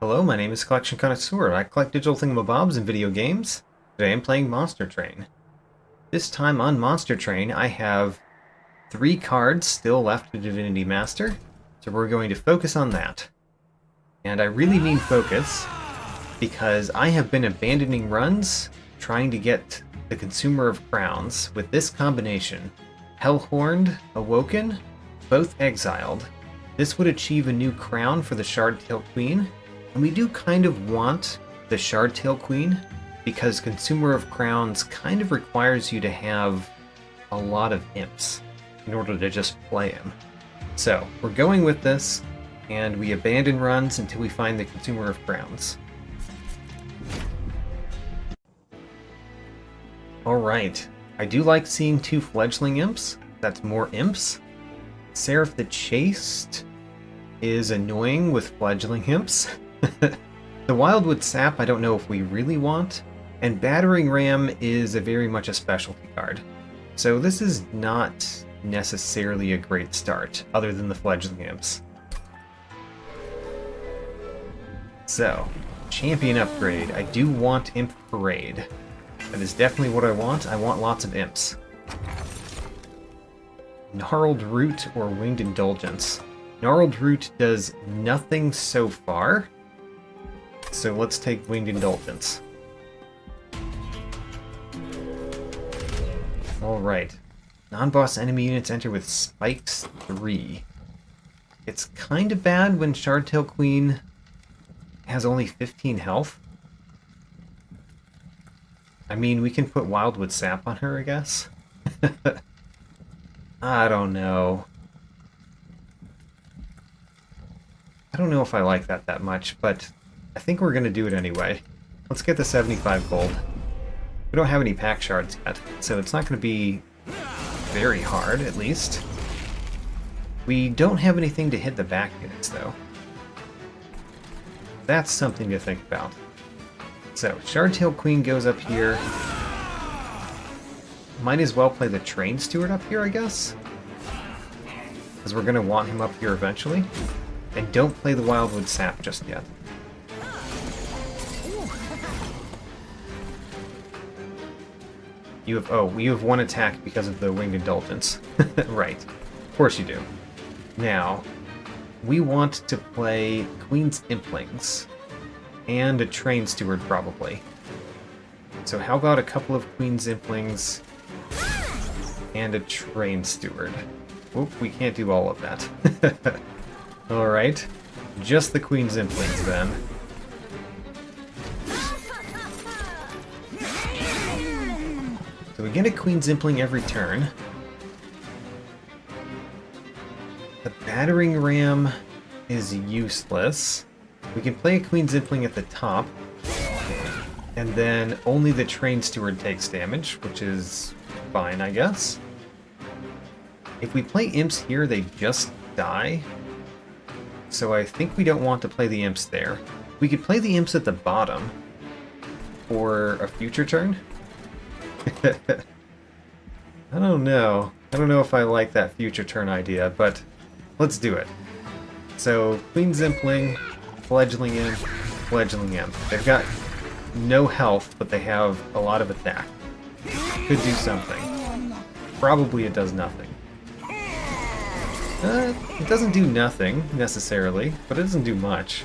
Hello, my name is Collection Connoisseur. I collect digital thingamabobs and video games. Today I'm playing Monster Train. This time on Monster Train, I have 3 cards still left to Divinity Master, so we're going to focus on that. And I really mean focus, because I have been abandoning runs trying to get the Consumer of Crowns with this combination. Hellhorned, Awoken, both exiled. This would achieve a new crown for the Shardtail Queen, and we do kind of want the Shardtail Queen, because Consumer of Crowns kind of requires you to have a lot of Imps in order to just play him. So, we're going with this, and we abandon runs until we find the Consumer of Crowns. Alright, I do like seeing 2 fledgling Imps. That's more Imps. Seraph the Chaste is annoying with fledgling Imps. The Wildwood Sap I don't know if we really want, and Battering Ram is very much a specialty card. So this is not necessarily a great start, other than the fledgling Imps. So, champion upgrade. I do want Imp Parade. That is definitely what I want. I want lots of Imps. Gnarled Root or Winged Indulgence. Gnarled Root does nothing so far, so let's take Winged Indulgence. Alright. Non-boss enemy units enter with Spikes 3. It's kind of bad when Shardtail Queen has only 15 health. I mean, we can put Wildwood Sap on her, I guess. I don't know. I don't know if I like that much, but I think we're going to do it anyway. Let's get the 75 gold. We don't have any pack shards yet, so it's not going to be very hard, at least. We don't have anything to hit the back units, though. That's something to think about. So, Shardtail Queen goes up here. Might as well play the Train Steward up here, I guess? Because we're going to want him up here eventually. And don't play the Wildwood Sap just yet. You have 1 attack because of the Winged Indulgence. Right. Of course you do. Now, we want to play Queen's Implings. And a Train Steward, probably. So how about a couple of Queen's Implings and a Train Steward? Oop, we can't do all of that. Alright. Just the Queen's Implings, then. So we get a Queen's Impling every turn. The Battering Ram is useless. We can play a Queen's Impling at the top, and then only the Train Steward takes damage, which is fine, I guess. If we play Imps here, they just die, so I think we don't want to play the Imps there. We could play the Imps at the bottom for a future turn. I don't know. I don't know if I like that future turn idea, but let's do it. So, Queen's Impling, Fledgling Imp, Fledgling Imp. They've got no health, but they have a lot of attack. Could do something. Probably it does nothing. It doesn't do nothing, necessarily, but it doesn't do much.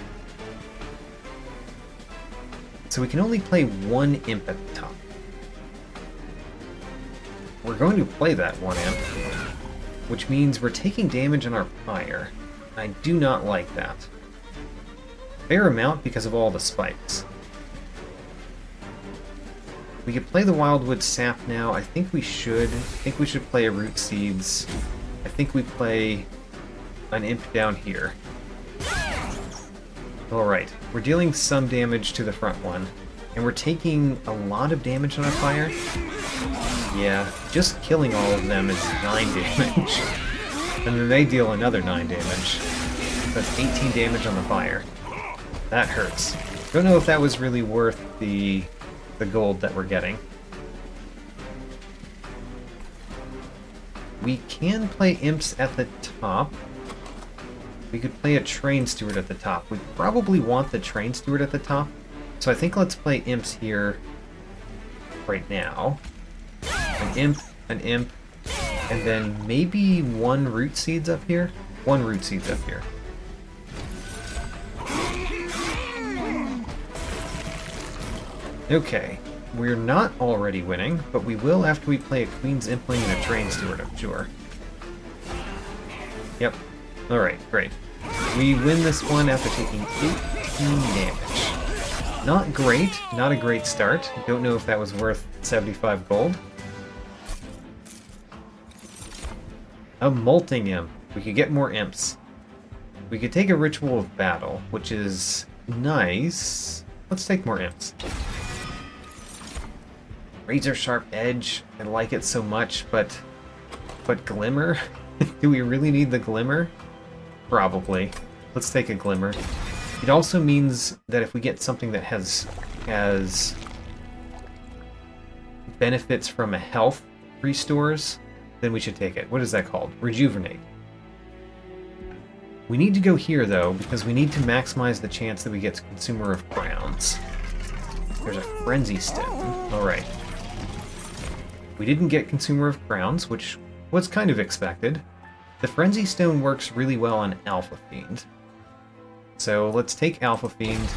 So we can only play 1 Imp at the top. We're going to play that 1 Imp, which means we're taking damage on our Pyre. I do not like that. Fair amount because of all the spikes. We could play the Wildwood Sap now. I think we should. I think we should play a Root Seeds. I think we play an Imp down here. Alright, we're dealing some damage to the front one. And we're taking a lot of damage on our fire. Yeah, just killing all of them is 9 damage. And then they deal another 9 damage. That's 18 damage on the fire. That hurts. Don't know if that was really worth the gold that we're getting. We can play Imps at the top. We could play a Train Steward at the top. We probably want the Train Steward at the top, so I think let's play Imps here right now. An Imp, and then maybe one Root Seeds up here? One Root Seeds up here. Okay, we're not already winning, but we will after we play a Queen's Impling and a Train Steward, I'm sure. Yep. Alright, great. We win this one after taking 18 damage. Not great, not a great start. Don't know if that was worth 75 gold. A Molting Imp. We could get more Imps. We could take a Ritual of Battle, which is nice. Let's take more Imps. Razor Sharp Edge. I like it so much, but Glimmer? Do we really need the Glimmer? Probably. Let's take a Glimmer. It also means that if we get something that has benefits from a health restores, then we should take it. What is that called? Rejuvenate. We need to go here, though, because we need to maximize the chance that we get Consumer of Crowns. There's a Frenzy Stone. Alright. We didn't get Consumer of Crowns, which was kind of expected. The Frenzy Stone works really well on Alpha Fiend. So let's take Alpha Fiend,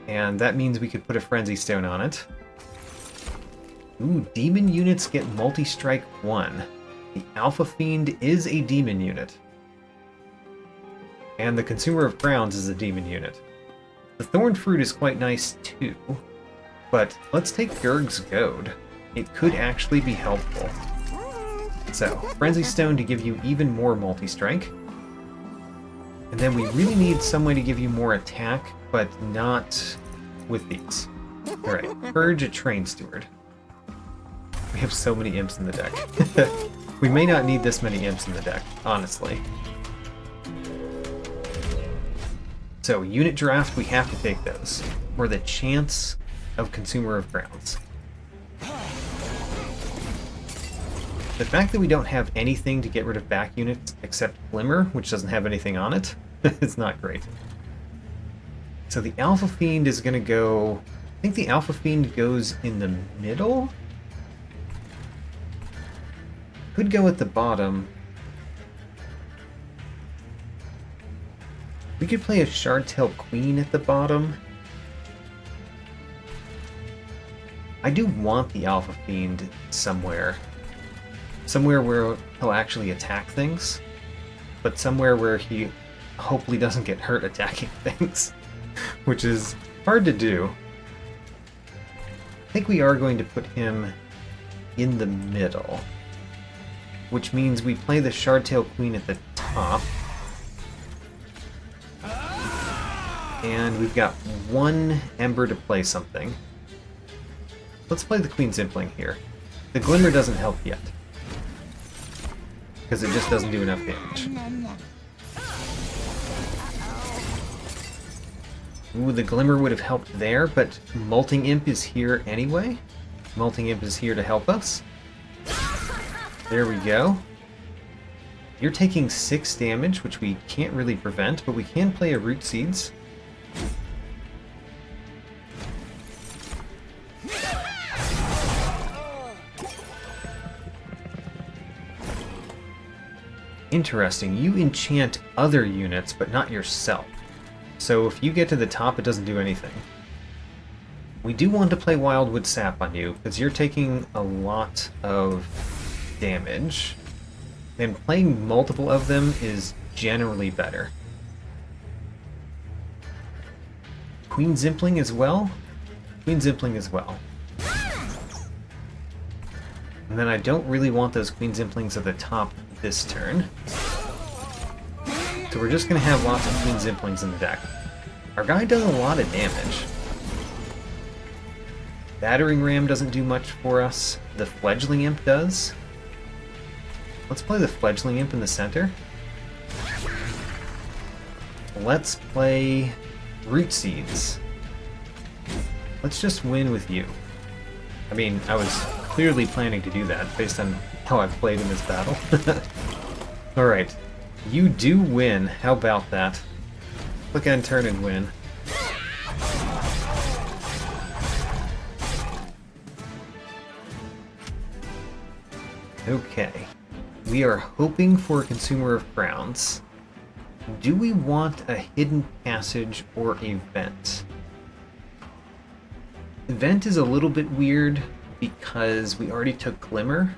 and that means we could put a Frenzy Stone on it. Ooh, Demon units get Multi-Strike 1. The Alpha Fiend is a Demon unit. And the Consumer of Crowns is a Demon unit. The Thorn Fruit is quite nice too, but let's take Gurg's Goad. It could actually be helpful. So, Frenzy Stone to give you even more multi-strike. And then we really need some way to give you more attack, but not with these. Alright, Purge a Train Steward. We have so many Imps in the deck. We may not need this many Imps in the deck, honestly. So, unit draft, we have to take those. For the chance of Consumer of Crowns. The fact that we don't have anything to get rid of back units except Glimmer, which doesn't have anything on it, is not great. So the Alpha Fiend is going to go... I think the Alpha Fiend goes in the middle? Could go at the bottom. We could play a Shardtail Queen at the bottom. I do want the Alpha Fiend somewhere. Somewhere where he'll actually attack things, but somewhere where he hopefully doesn't get hurt attacking things, which is hard to do. I think we are going to put him in the middle, which means we play the Shardtail Queen at the top. And we've got one Ember to play something. Let's play the Queen's Impling here. The Glimmer doesn't help yet, because it just doesn't do enough damage. Ooh, the Glimmer would have helped there, but Molting Imp is here anyway. Molting Imp is here to help us. There we go. You're taking 6 damage, which we can't really prevent, but we can play a Root Seeds. Interesting, you enchant other units, but not yourself. So if you get to the top, it doesn't do anything. We do want to play Wildwood Sap on you, because you're taking a lot of damage. And playing multiple of them is generally better. Queen's Impling as well? Queen's Impling as well. And then I don't really want those Queen's Implings at the top this turn. So we're just going to have lots of Queen's Implings in the deck. Our guy does a lot of damage. Battering Ram doesn't do much for us. The Fledgling Imp does. Let's play the Fledgling Imp in the center. Let's play Root Seeds. Let's just win with you. I mean, I was clearly planning to do that based on how I've played in this battle. Alright. You do win. How about that? Click and turn and win. Okay. We are hoping for a Consumer of Crowns. Do we want a hidden passage or a vent? Vent is a little bit weird because we already took Glimmer,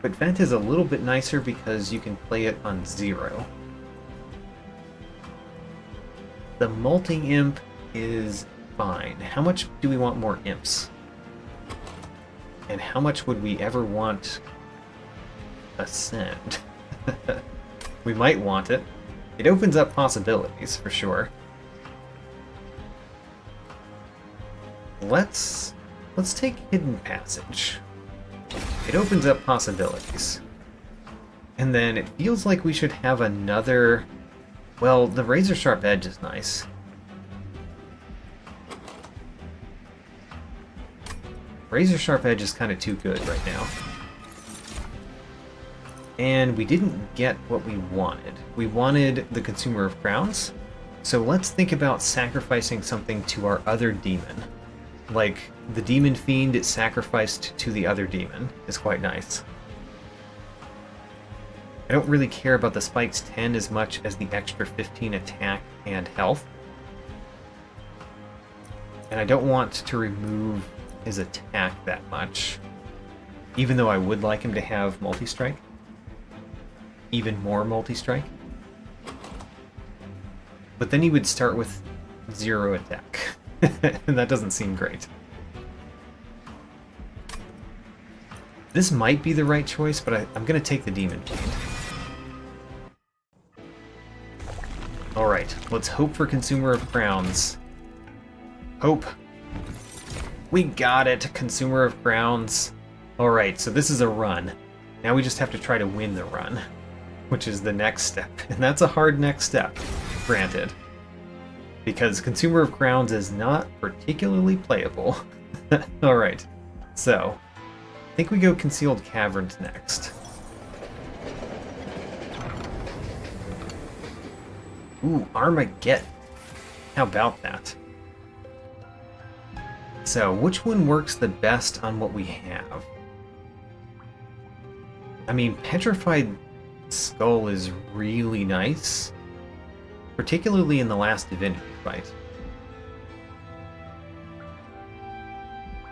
but Vent is a little bit nicer because you can play it on 0. The Molting Imp is fine. How much do we want more Imps? And how much would we ever want Ascend? We might want it. It opens up possibilities, for sure. Let's take Hidden Passage. It opens up possibilities. And then it feels like we should have another... Well, the Razor Sharp Edge is nice. Razor Sharp Edge is kind of too good right now. And we didn't get what we wanted. We wanted the Consumer of Crowns, so let's think about sacrificing something to our other demon. Like, the Demon Fiend is sacrificed to the other demon is quite nice. I don't really care about the Spikes 10 as much as the extra 15 attack and health. And I don't want to remove his attack that much, even though I would like him to have multi-strike. Even more multi-strike. But then he would start with 0 attack. And that doesn't seem great. This might be the right choice, but I'm going to take the Demon Fiend. Alright, let's hope for Consumer of Crowns. Hope. We got it, Consumer of Crowns. Alright, so this is a run. Now we just have to try to win the run, which is the next step. And that's a hard next step, granted. Because Consumer of Crowns is not particularly playable. Alright, so I think we go Concealed Caverns next. Ooh, Armageddon. How about that? So, which one works the best on what we have? I mean, Petrified Skull is really nice, particularly in the Last Divinity fight.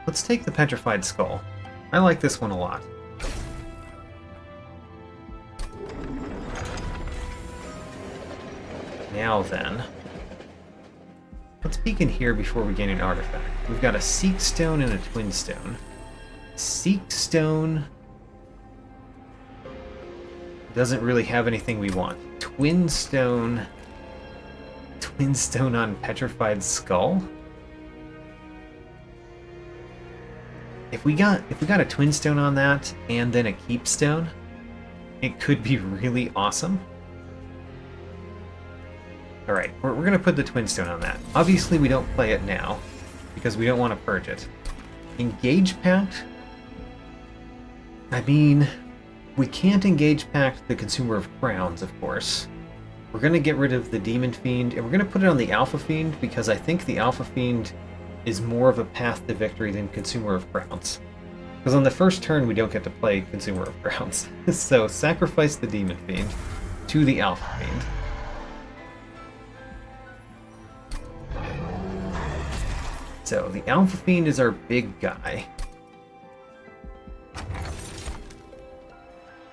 Let's take the Petrified Skull. I like this one a lot. Now then, let's peek in here before we gain an artifact. We've got a Seek Stone and a Twin Stone. Seek Stone doesn't really have anything we want. Twin Stone on Petrified Skull? If we got a Twin Stone on that and then a Keep Stone, it could be really awesome. Alright, we're going to put the Twin Stone on that. Obviously we don't play it now, because we don't want to purge it. Engage Pact? I mean, we can't Engage Pact the Consumer of Crowns, of course. We're going to get rid of the Demon Fiend, and we're going to put it on the Alpha Fiend, because I think the Alpha Fiend is more of a path to victory than Consumer of Crowns. Because on the first turn we don't get to play Consumer of Crowns. So sacrifice the Demon Fiend to the Alpha Fiend. So, the Alpha Fiend is our big guy.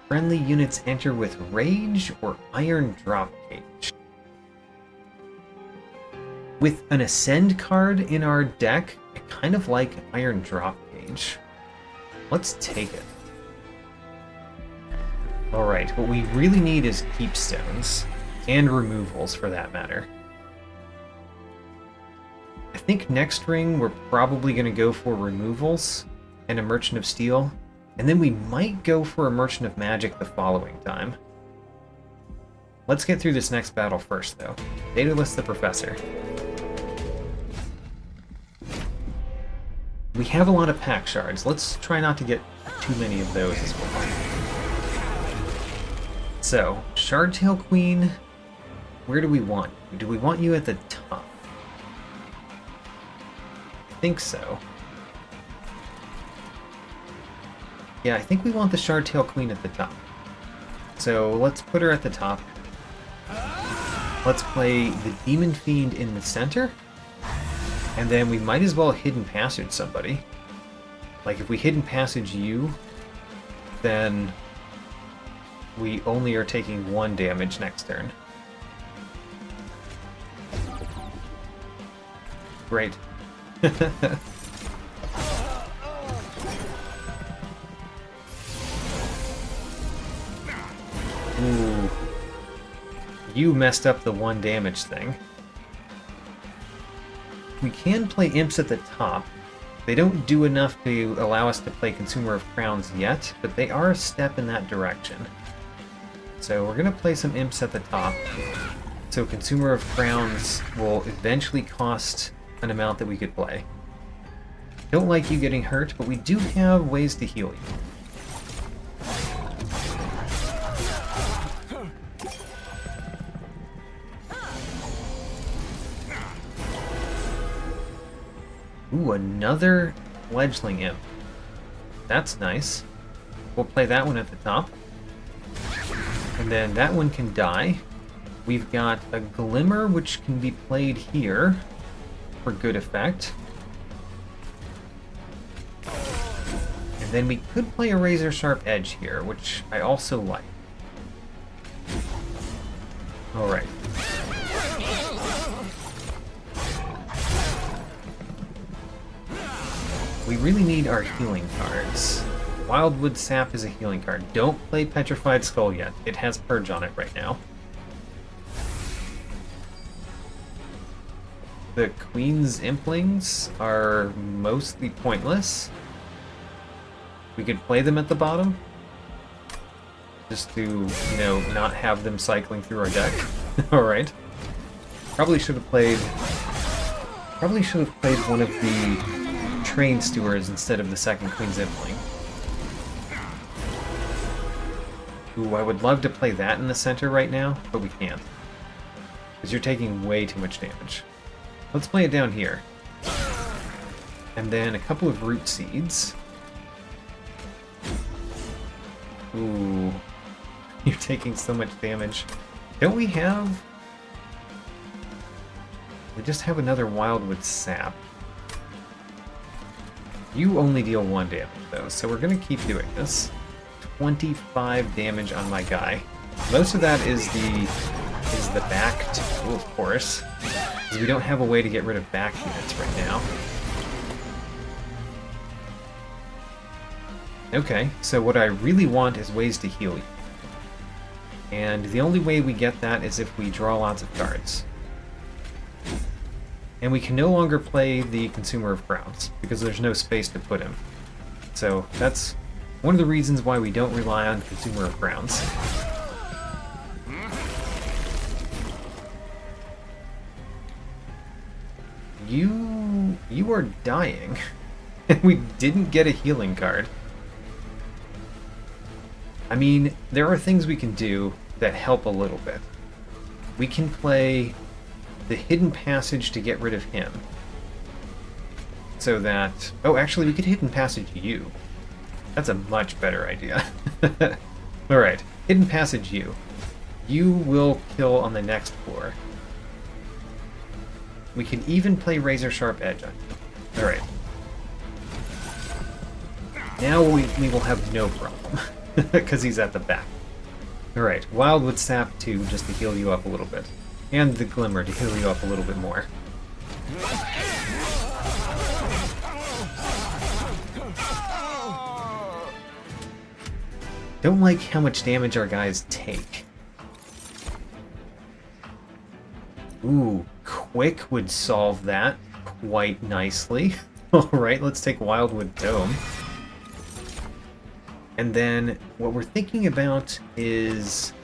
Friendly units enter with Rage or Iron Drop Cage. With an Ascend card in our deck, I kind of like Iron Drop Cage. Let's take it. Alright, what we really need is Keep Stones. And removals, for that matter. I think next ring we're probably going to go for removals and a Merchant of Steel, and then we might go for a Merchant of Magic the following time. Let's get through this next battle first, though. Daedalus the Professor. We have a lot of pack shards. Let's try not to get too many of those as well. So, Shardtail Queen, where do we want you? Do we want you at the top? I think so. Yeah, I think we want the Shardtail Queen at the top. So let's put her at the top. Let's play the Demon Fiend in the center. And then we might as well Hidden Passage somebody. Like, if we Hidden Passage you, then we only are taking 1 damage next turn. Great. Ooh. You messed up the 1 damage thing. We can play Imps at the top. They don't do enough to allow us to play Consumer of Crowns yet, but they are a step in that direction. So we're going to play some Imps at the top. So Consumer of Crowns will eventually cost an amount that we could play. Don't like you getting hurt, but we do have ways to heal you. Ooh, another Fledgling Imp. That's nice. We'll play that one at the top. And then that one can die. We've got a Glimmer, which can be played here for good effect. And then we could play a Razor Sharp Edge here, which I also like. Alright. We really need our healing cards. Wildwood Sap is a healing card. Don't play Petrified Skull yet. It has Purge on it right now. The Queen's Implings are mostly pointless. We could play them at the bottom. Just to, you know, not have them cycling through our deck. Alright. Probably should have played one of the Train Stewards instead of the second Queen's Impling. Ooh, I would love to play that in the center right now, but we can't. Because you're taking way too much damage. Let's play it down here. And then a couple of Root Seeds. Ooh. You're taking so much damage. Don't we have... We just have another Wildwood Sap. You only deal 1 damage, though, so we're going to keep doing this. 25 damage on my guy. Most of that is the back too, of course, because we don't have a way to get rid of back units right now. Okay, so what I really want is ways to heal you. And the only way we get that is if we draw lots of cards. And we can no longer play the Consumer of Crowns, because there's no space to put him. So that's one of the reasons why we don't rely on Consumer of Crowns. You are dying. And we didn't get a healing card. I mean, there are things we can do that help a little bit. We can play the Hidden Passage to get rid of him. So that... Oh, actually, we could Hidden Passage you. That's a much better idea. Alright, Hidden Passage you. You will kill on the next floor. We can even play Razor Sharp Edge on you. Alright. Now we will have no problem. Because he's at the back. Alright, Wildwood Sap 2 just to heal you up a little bit. And the Glimmer to heal you up a little bit more. Don't like how much damage our guys take. Ooh, Quick would solve that quite nicely. Alright, let's take Wildwood Dome. And then what we're thinking about is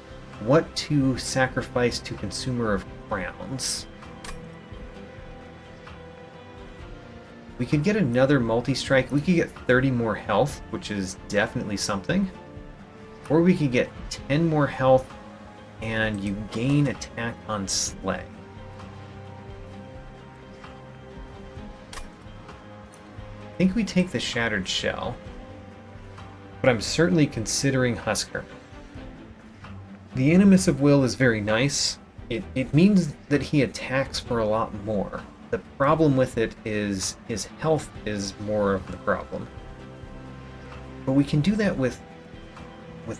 what to sacrifice to Consumer of Crowns. We could get another multi-strike. We could get 30 more health, which is definitely something. Or we could get 10 more health and you gain attack on Slay. I think we take the Shattered Shell, but I'm certainly considering Husker. The Animus of Will is very nice. It means that he attacks for a lot more. The problem with it is his health is more of the problem. But we can do that with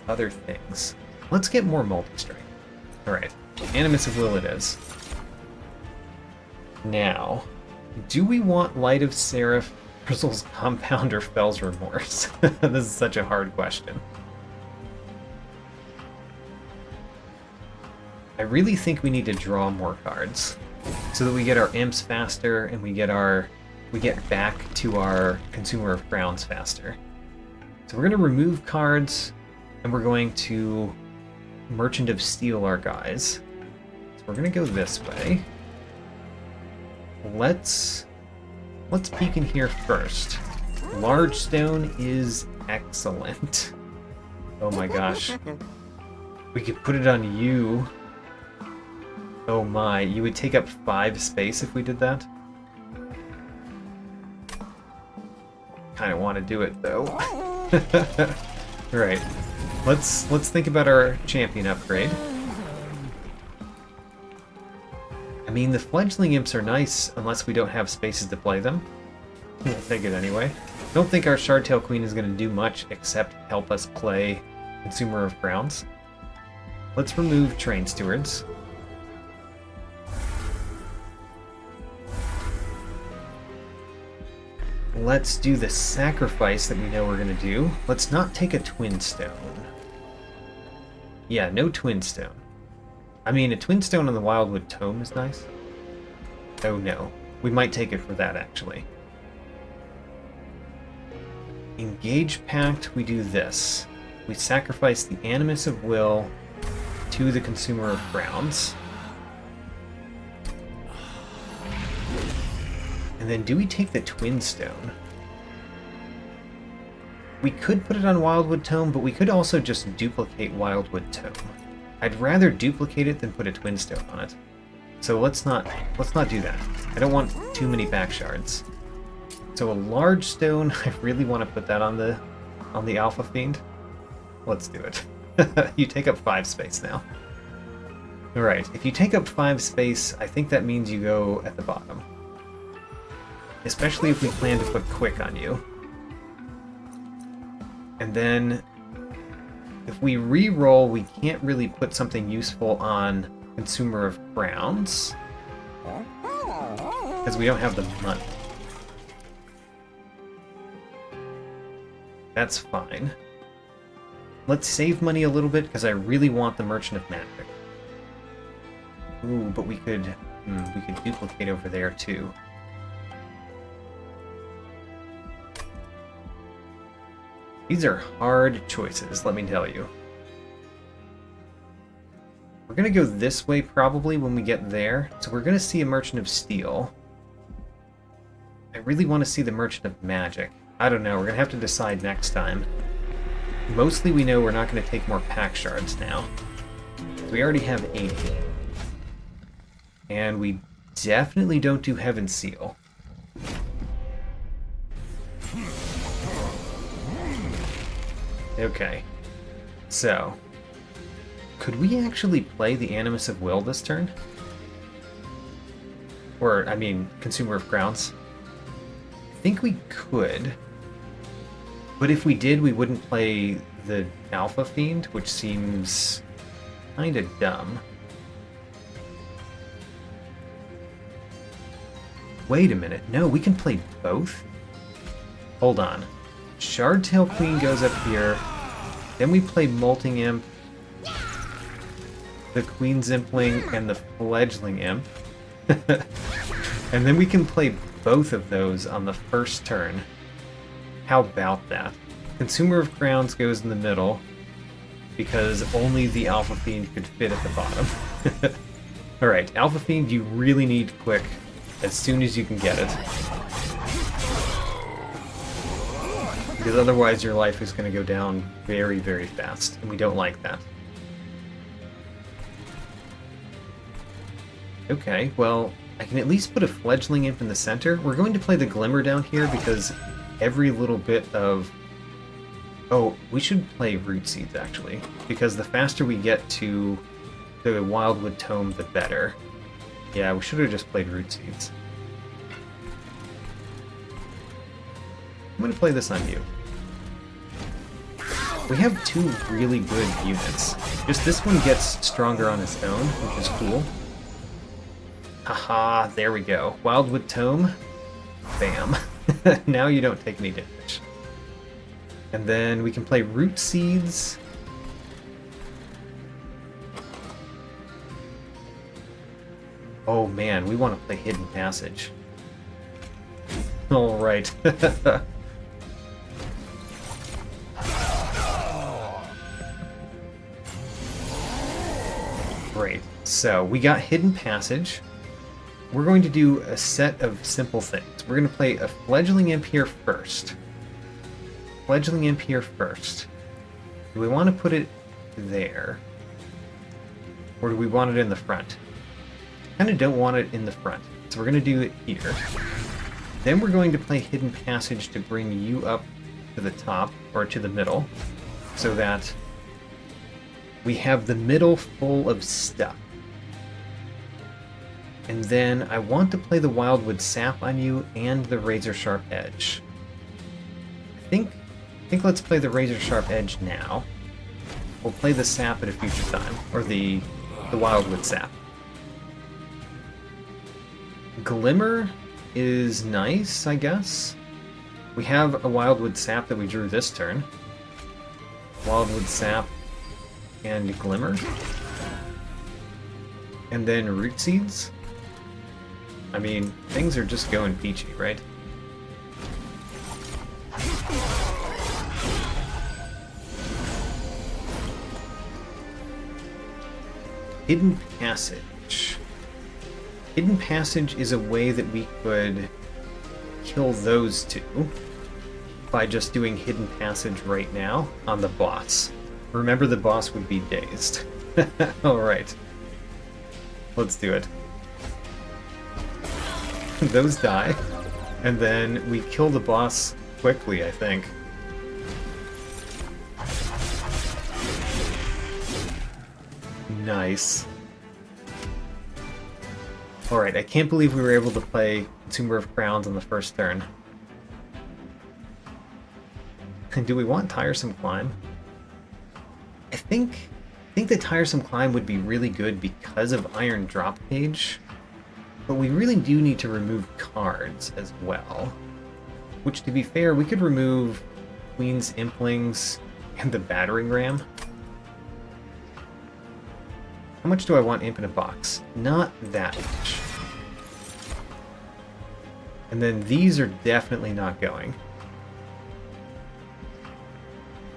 other things. Let's get more multi-strength. Alright, Animus of Will it is. Now, do we want Light of Seraph, Grizzle's Compound, or Fell's Remorse? This is such a hard question. I really think we need to draw more cards so that we get our Imps faster and we get back to our Consumer of Crowns faster. So we're going to remove cards and we're going to Merchant of Steel our guys. So we're going to go this way. Let's peek in here first. Large Stone is excellent. Oh my gosh. We could put it on you. Oh my, you would take up 5 space if we did that? Kinda want to do it though. Alright, let's think about our champion upgrade. I mean, the fledgling imps are nice unless we don't have spaces to play them. We'll take it anyway. Don't think our Shardtail Queen is going to do much except help us play Consumer of Crowns. Let's remove Train Stewards. Let's do the sacrifice that we know we're going to do. Let's not take a Twin Stone. Yeah, no Twin Stone. I mean, a Twin Stone on the Wildwood Tome is nice. Oh no. We might take it for that, actually. Engage Pact, we do this. We sacrifice the Animus of Will to the Consumer of Crowns. And then do we take the Twin Stone? We could put it on Wildwood Tome, but we could also just duplicate Wildwood Tome. I'd rather duplicate it than put a Twin Stone on it. So let's not do that. I don't want too many back shards. So a large stone, I really want to put that on the Alpha Fiend. Let's do it. You take up 5 space now. Alright, if you take up 5 space, I think that means you go at the bottom. Especially if we plan to put Quick on you. And then if we re-roll, we can't really put something useful on Consumer of Crowns because we don't have the money. That's fine. Let's save money a little bit because I really want the Merchant of Magic. Ooh, but we could duplicate over there too. These are hard choices, let me tell you. We're going to go this way probably when we get there. So we're going to see a Merchant of Steel. I really want to see the Merchant of Magic. I don't know, we're going to have to decide next time. Mostly we know we're not going to take more pack shards now. We already have 80. And we definitely don't do Heaven Seal. Okay, so, could we actually play the Animus of Will this turn? Or, I mean, Consumer of Crowns? I think we could, but if we did, we wouldn't play the Alpha Fiend, which seems kinda dumb. Wait a minute, no, we can play both? Hold on. Shardtail Queen goes up here, then we play Molting Imp, the Queen Zimpling, and the Fledgling Imp. And then we can play both of those on the first turn. How about that? Consumer of Crowns goes in the middle, because only the Alpha Fiend could fit at the bottom. Alright, Alpha Fiend, you really need Quick as soon as you can get it. because otherwise your life is going to go down very, very fast, and we don't like that. Okay, well, I can at least put a fledgling imp in the center. We're going to play the Glimmer down here because every little bit of... Oh, we should play Root Seeds, actually, because the faster we get to the Wildwood Tome, the better. Yeah, we should have just played Root Seeds. I'm going to play this on you. We have two really good units. Just this one gets stronger on its own, which is cool. Haha, there we go. Wildwood Tome. Bam. Now you don't take any damage. And then we can play Root Seeds. Oh man, we want to play Hidden Passage. Alright. Great. So, we got Hidden Passage. We're going to do a set of simple things. We're going to play a Fledgling Imp here first. Fledgling Imp here first. Do we want to put it there? Or do we want it in the front? Kind of don't want it in the front. So we're going to do it here. Then we're going to play Hidden Passage to bring you up to the top, or to the middle, so that we have the middle full of stuff. And then I want to play the Wildwood Sap on you and the Razor Sharp Edge. I think let's play the Razor Sharp Edge now. We'll play the Sap at a future time, or the Wildwood Sap. Glimmer is nice, I guess. We have a Wildwood Sap that we drew this turn. Wildwood Sap and Glimmer. And then Root Seeds. I mean, things are just going peachy, right? Hidden Passage. Hidden Passage is a way that we could kill those two by just doing Hidden Passage right now on the boss. Remember, the boss would be dazed. Alright. Let's do it. Those die, and then we kill the boss quickly, I think. Nice. Alright, I can't believe we were able to play Consumer of Crowns on the first turn. Do we want Tiresome Climb? I think the Tiresome Climb would be really good because of Iron Drop Page. But we really do need to remove cards as well. Which, to be fair, we could remove Queen's Implings and the Battering Ram. How much do I want Imp in a box? Not that much. And then these are definitely not going.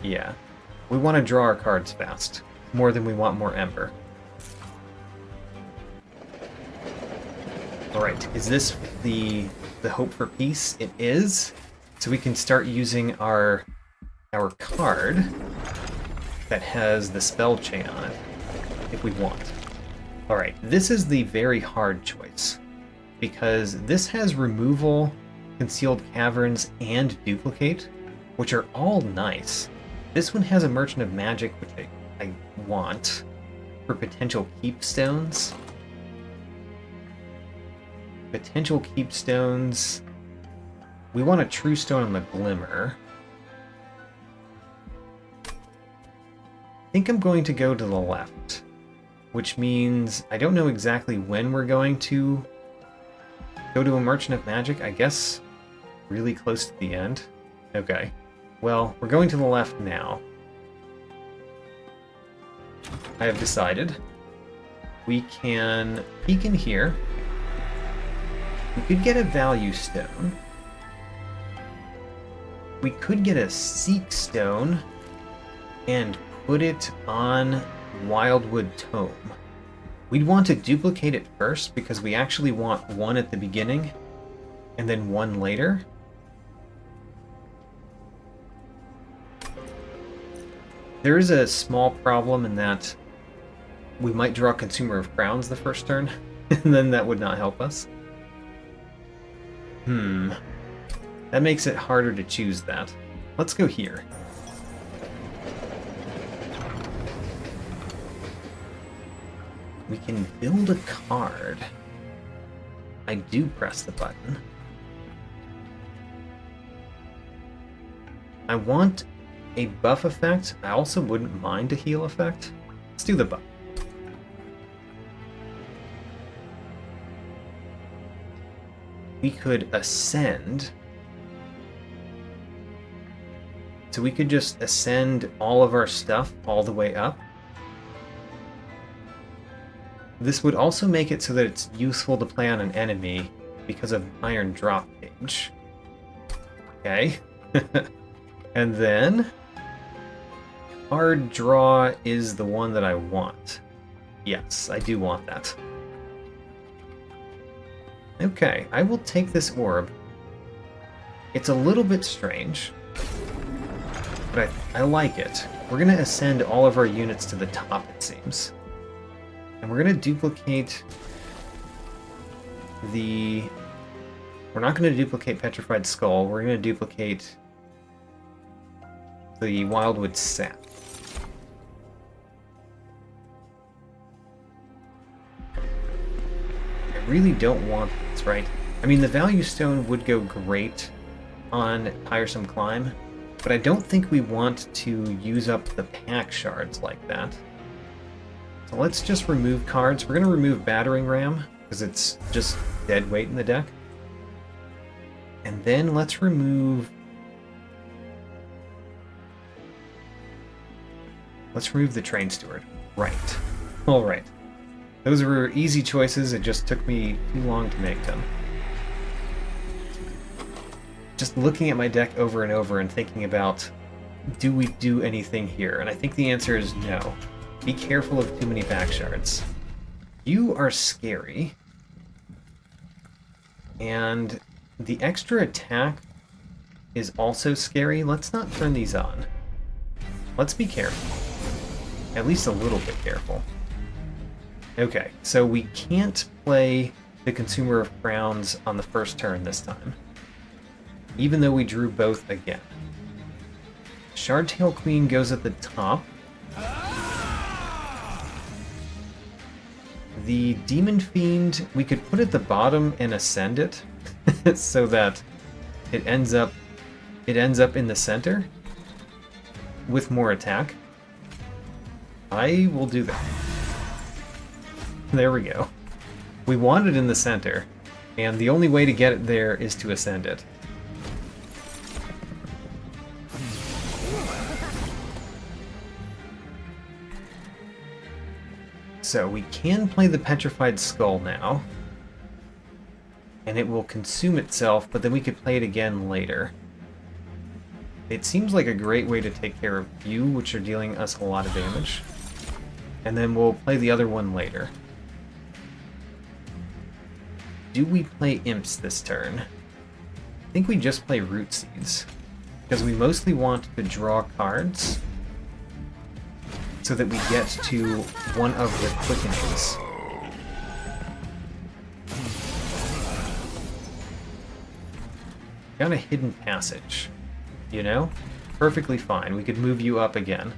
Yeah. We want to draw our cards fast. More than we want more Ember. Alright, is this the Hope for Peace? It is. So we can start using our card that has the spell chain on it, if we want. Alright, this is the very hard choice, because this has Removal, Concealed Caverns, and Duplicate, which are all nice. This one has a Merchant of Magic, which I want, for potential Keepstones. Potential Keepstones. We want a True Stone on the Glimmer. I think I'm going to go to the left, which means I don't know exactly when we're going to go to a Merchant of Magic. I guess really close to the end. Okay. Well, we're going to the left now. I have decided. We can peek in here. We could get a Value Stone. We could get a Seek Stone and put it on Wildwood Tome. We'd want to duplicate it first because we actually want one at the beginning and then one later. There is a small problem in that we might draw Consumer of Crowns the first turn, and then that would not help us. That makes it harder to choose that. Let's go here. We can build a card. I do press the button. I want a buff effect. I also wouldn't mind a heal effect. Let's do the buff. We could ascend. So we could just ascend all of our stuff all the way up. This would also make it so that it's useful to play on an enemy because of Iron Drop Cage. Okay. And then card draw is the one that I want. Yes, I do want that. Okay, I will take this orb. It's a little bit strange, but I like it. We're going to ascend all of our units to the top, it seems. And we're going to duplicate the... We're not going to duplicate Petrified Skull. We're going to duplicate the Wildwood Sap. I really don't want this, right? I mean, the Value Stone would go great on Tiresome Climb, but I don't think we want to use up the pack shards like that. So let's just remove cards. We're going to remove Battering Ram, because it's just dead weight in the deck. And then let's remove... Let's remove the Train Steward. Right. Alright. Those were easy choices, it just took me too long to make them. Just looking at my deck over and over and thinking about, do we do anything here? And I think the answer is no. Be careful of too many back shards. You are scary. And the extra attack is also scary. Let's not turn these on. Let's be careful. At least a little bit careful. Okay, so we can't play the Consumer of Crowns on the first turn this time, even though we drew both again. Shardtail Queen goes at the top. The Demon Fiend, we could put at the bottom and ascend it so that it ends up in the center with more attack. I will do that. There we go. We want it in the center, and the only way to get it there is to ascend it. So we can play the Petrified Skull now, and it will consume itself, but then we could play it again later. It seems like a great way to take care of you, which are dealing us a lot of damage. And then we'll play the other one later. Do we play Imps this turn? I think we just play Root Seeds, because we mostly want to draw cards so that we get to one of the quickenings. Got a hidden passage, you know? Perfectly fine. We could move you up again.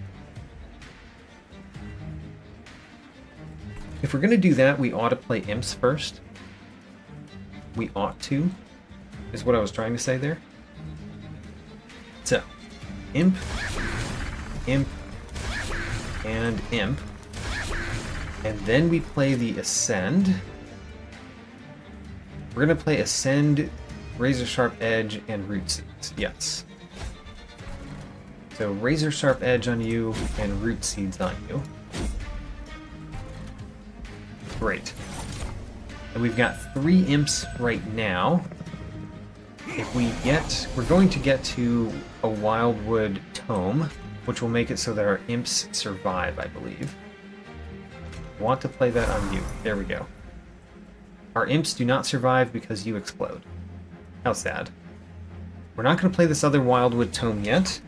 If we're going to do that, we ought to play Imps first. We ought to, is what I was trying to say there. So, Imp, Imp, and Imp. And then we play the Ascend. We're going to play Ascend, Razor Sharp Edge, and Root Seeds. Yes. So, Razor Sharp Edge on you, and Root Seeds on you. Great. And we've got 3 Imps right now. If we get... We're going to get to a Wildwood Tome, which will make it so that our Imps survive, I believe. Want to play that on you. There we go. Our Imps do not survive because you explode. How sad. We're not going to play this other Wildwood Tome yet,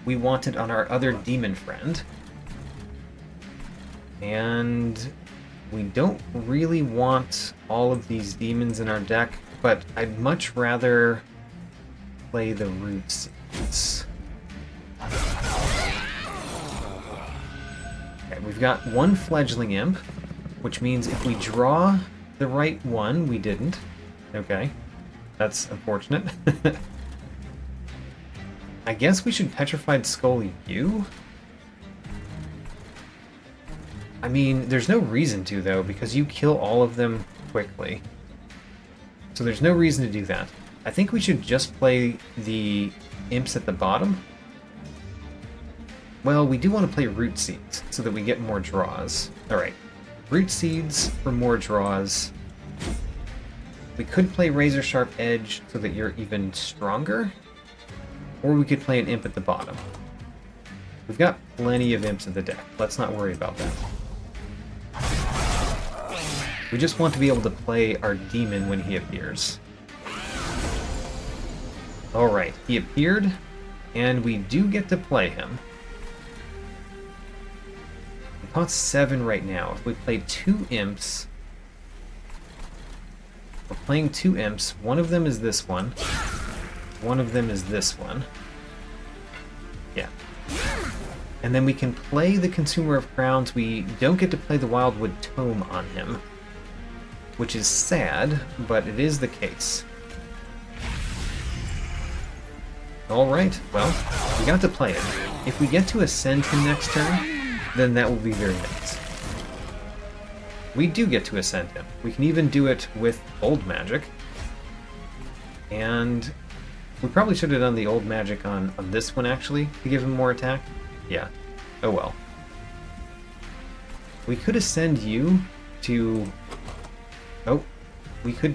we want it on our other demon friend. And we don't really want all of these demons in our deck, but I'd much rather play the root seeds. Okay, we've got one fledgling imp, which means if we draw the right one, we didn't. Okay, that's unfortunate. I guess we should Petrified Skull you? I mean, there's no reason to, though, because you kill all of them quickly. So there's no reason to do that. I think we should just play the imps at the bottom. Well, we do want to play Root Seeds, so that we get more draws. Alright, Root Seeds for more draws. We could play Razor Sharp Edge, so that you're even stronger. Or we could play an imp at the bottom. We've got plenty of imps in the deck. Let's not worry about that. We just want to be able to play our demon when he appears. Alright, he appeared, and we do get to play him. We cost 7 right now. If we play 2 imps... We're playing 2 imps. One of them is this one. One of them is this one. Yeah. And then we can play the Consumer of Crowns. We don't get to play the Wildwood Tome on him, which is sad, but it is the case. Alright, well, we got to play it. If we get to ascend him next turn, then that will be very nice. We do get to ascend him. We can even do it with old magic. And we probably should have done the old magic on this one, actually, to give him more attack. Yeah. Oh well. We could ascend you to... Oh. We could...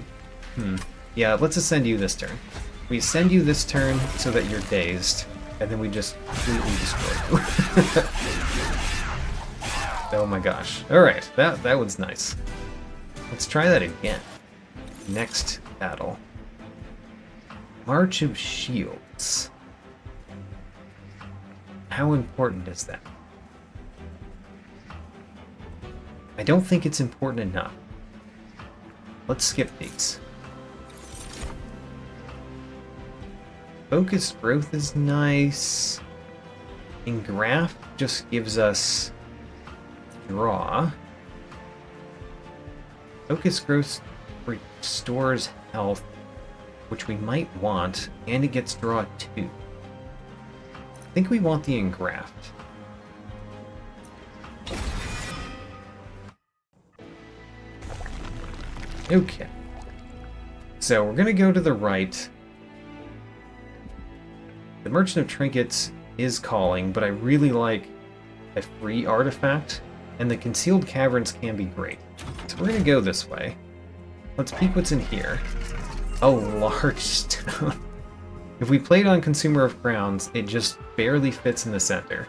Yeah, let's ascend you this turn. We ascend you this turn so that you're dazed, and then we just completely destroy you. Oh my gosh. Alright, that was nice. Let's try that again. Next battle. March of Shields. How important is that? I don't think it's important enough. Let's skip these. Focused Growth is nice. Engraft just gives us draw. Focused Growth restores health, which we might want, and it gets draw 2. I think we want the Engraft. Okay. So we're gonna go to the right. The Merchant of Trinkets is calling, but I really like a free artifact, and the Concealed Caverns can be great. So we're gonna go this way. Let's peek what's in here. A large stone. If we played on Consumer of Crowns, it just barely fits in the center.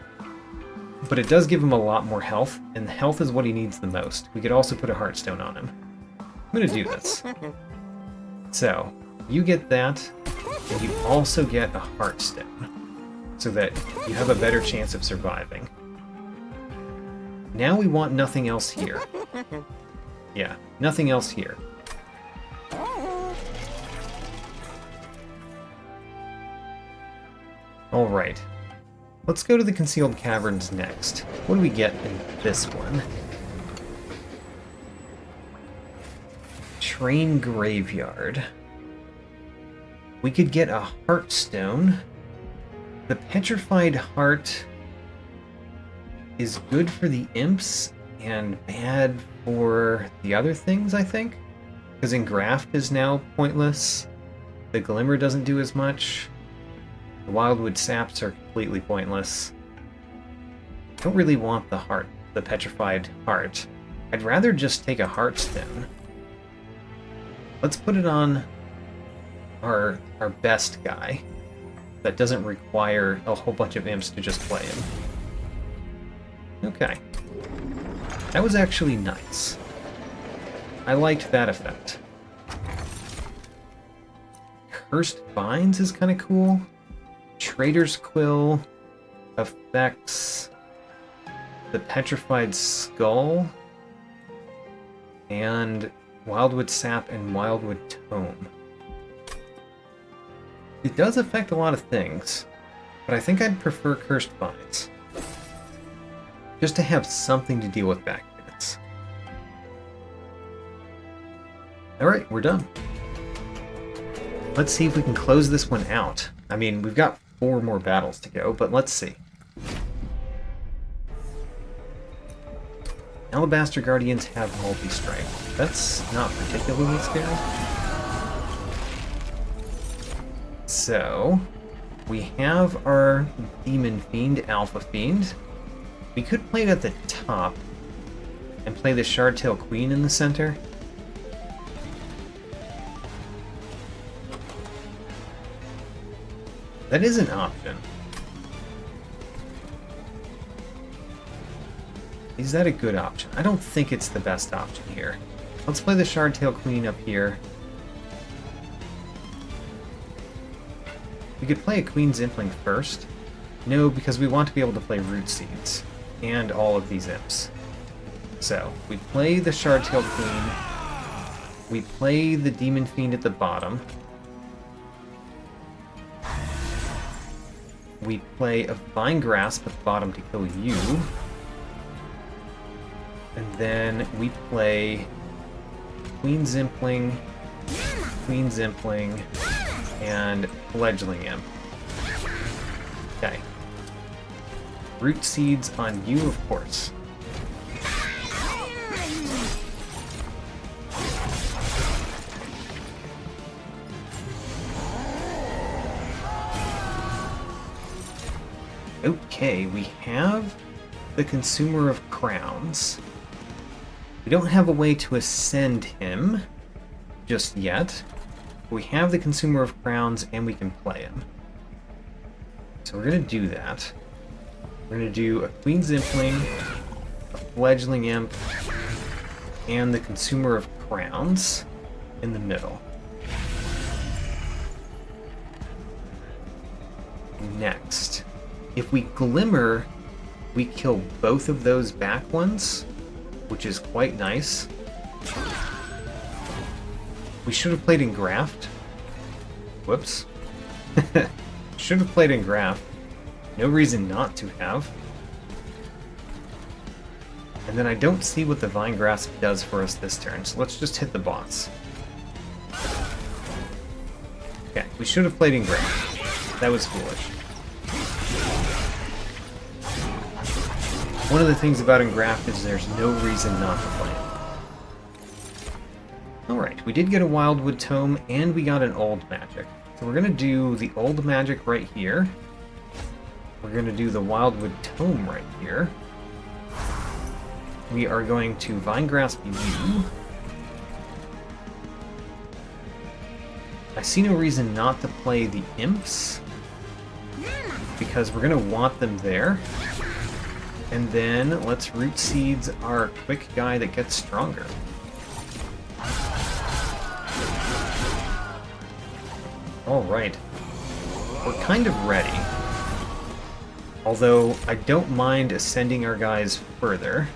But it does give him a lot more health, and health is what he needs the most. We could also put a Heartstone on him. I'm gonna do this. So, you get that, and you also get a Heartstone, so that you have a better chance of surviving. Now we want nothing else here. Yeah, nothing else here. Alright. Let's go to the Concealed Caverns next. What do we get in this one? Train Graveyard. We could get a Heartstone. The Petrified Heart is good for the Imps and bad for the other things, I think. Because Engraft is now pointless. The Glimmer doesn't do as much. The Wildwood Saps are completely pointless. I don't really want the heart, the Petrified Heart. I'd rather just take a Heartstone. Let's put it on our best guy that doesn't require a whole bunch of imps to just play him. Okay. That was actually nice. I liked that effect. Cursed Vines is kind of cool. Trader's Quill. affects the Petrified Skull and Wildwood Sap and Wildwood Tome. It does affect a lot of things, but I think I'd prefer Cursed Vines. Just to have something to deal with back units. Alright, we're done. Let's see if we can close this one out. I mean, we've got 4 more battles to go, but let's see. Alabaster Guardians have multi-strike. That's not particularly scary. So, we have our Demon Fiend, Alpha Fiend. We could play it at the top and play the Shardtail Queen in the center. That is an option. Is that a good option? I don't think it's the best option here. Let's play the Shardtail Queen up here. We could play a Queen's Impling first. No, because we want to be able to play Root Seeds and all of these Imps. So, we play the Shardtail Queen. We play the Demon Fiend at the bottom. We play a Vine Grasp at the bottom to kill you. And then we play Queen's Impling, and Fledgling Imp. Okay. Root Seeds on you, of course. Okay, we have the Consumer of Crowns. We don't have a way to ascend him just yet. We have the Consumer of Crowns and we can play him. So we're going to do that. We're going to do a Queen's Impling, a Fledgling Imp, and the Consumer of Crowns in the middle. Next, if we Glimmer, we kill both of those back ones, which is quite nice. We should have played in Graft. Whoops. Should have played in Graft. No reason not to have. And then I don't see what the Vine Grasp does for us this turn, so let's just hit the boss. Okay, we should have played in Graft. That was foolish. One of the things about Engraft is there's no reason not to play it. Alright, we did get a Wildwood Tome, and we got an Old Magic. So we're going to do the Old Magic right here. We're going to do the Wildwood Tome right here. We are going to Vine Grasp you. I see no reason not to play the Imps, because we're going to want them there. And then let's Root Seeds our quick guy that gets stronger. Alright. We're kind of ready. Although I don't mind ascending our guys further.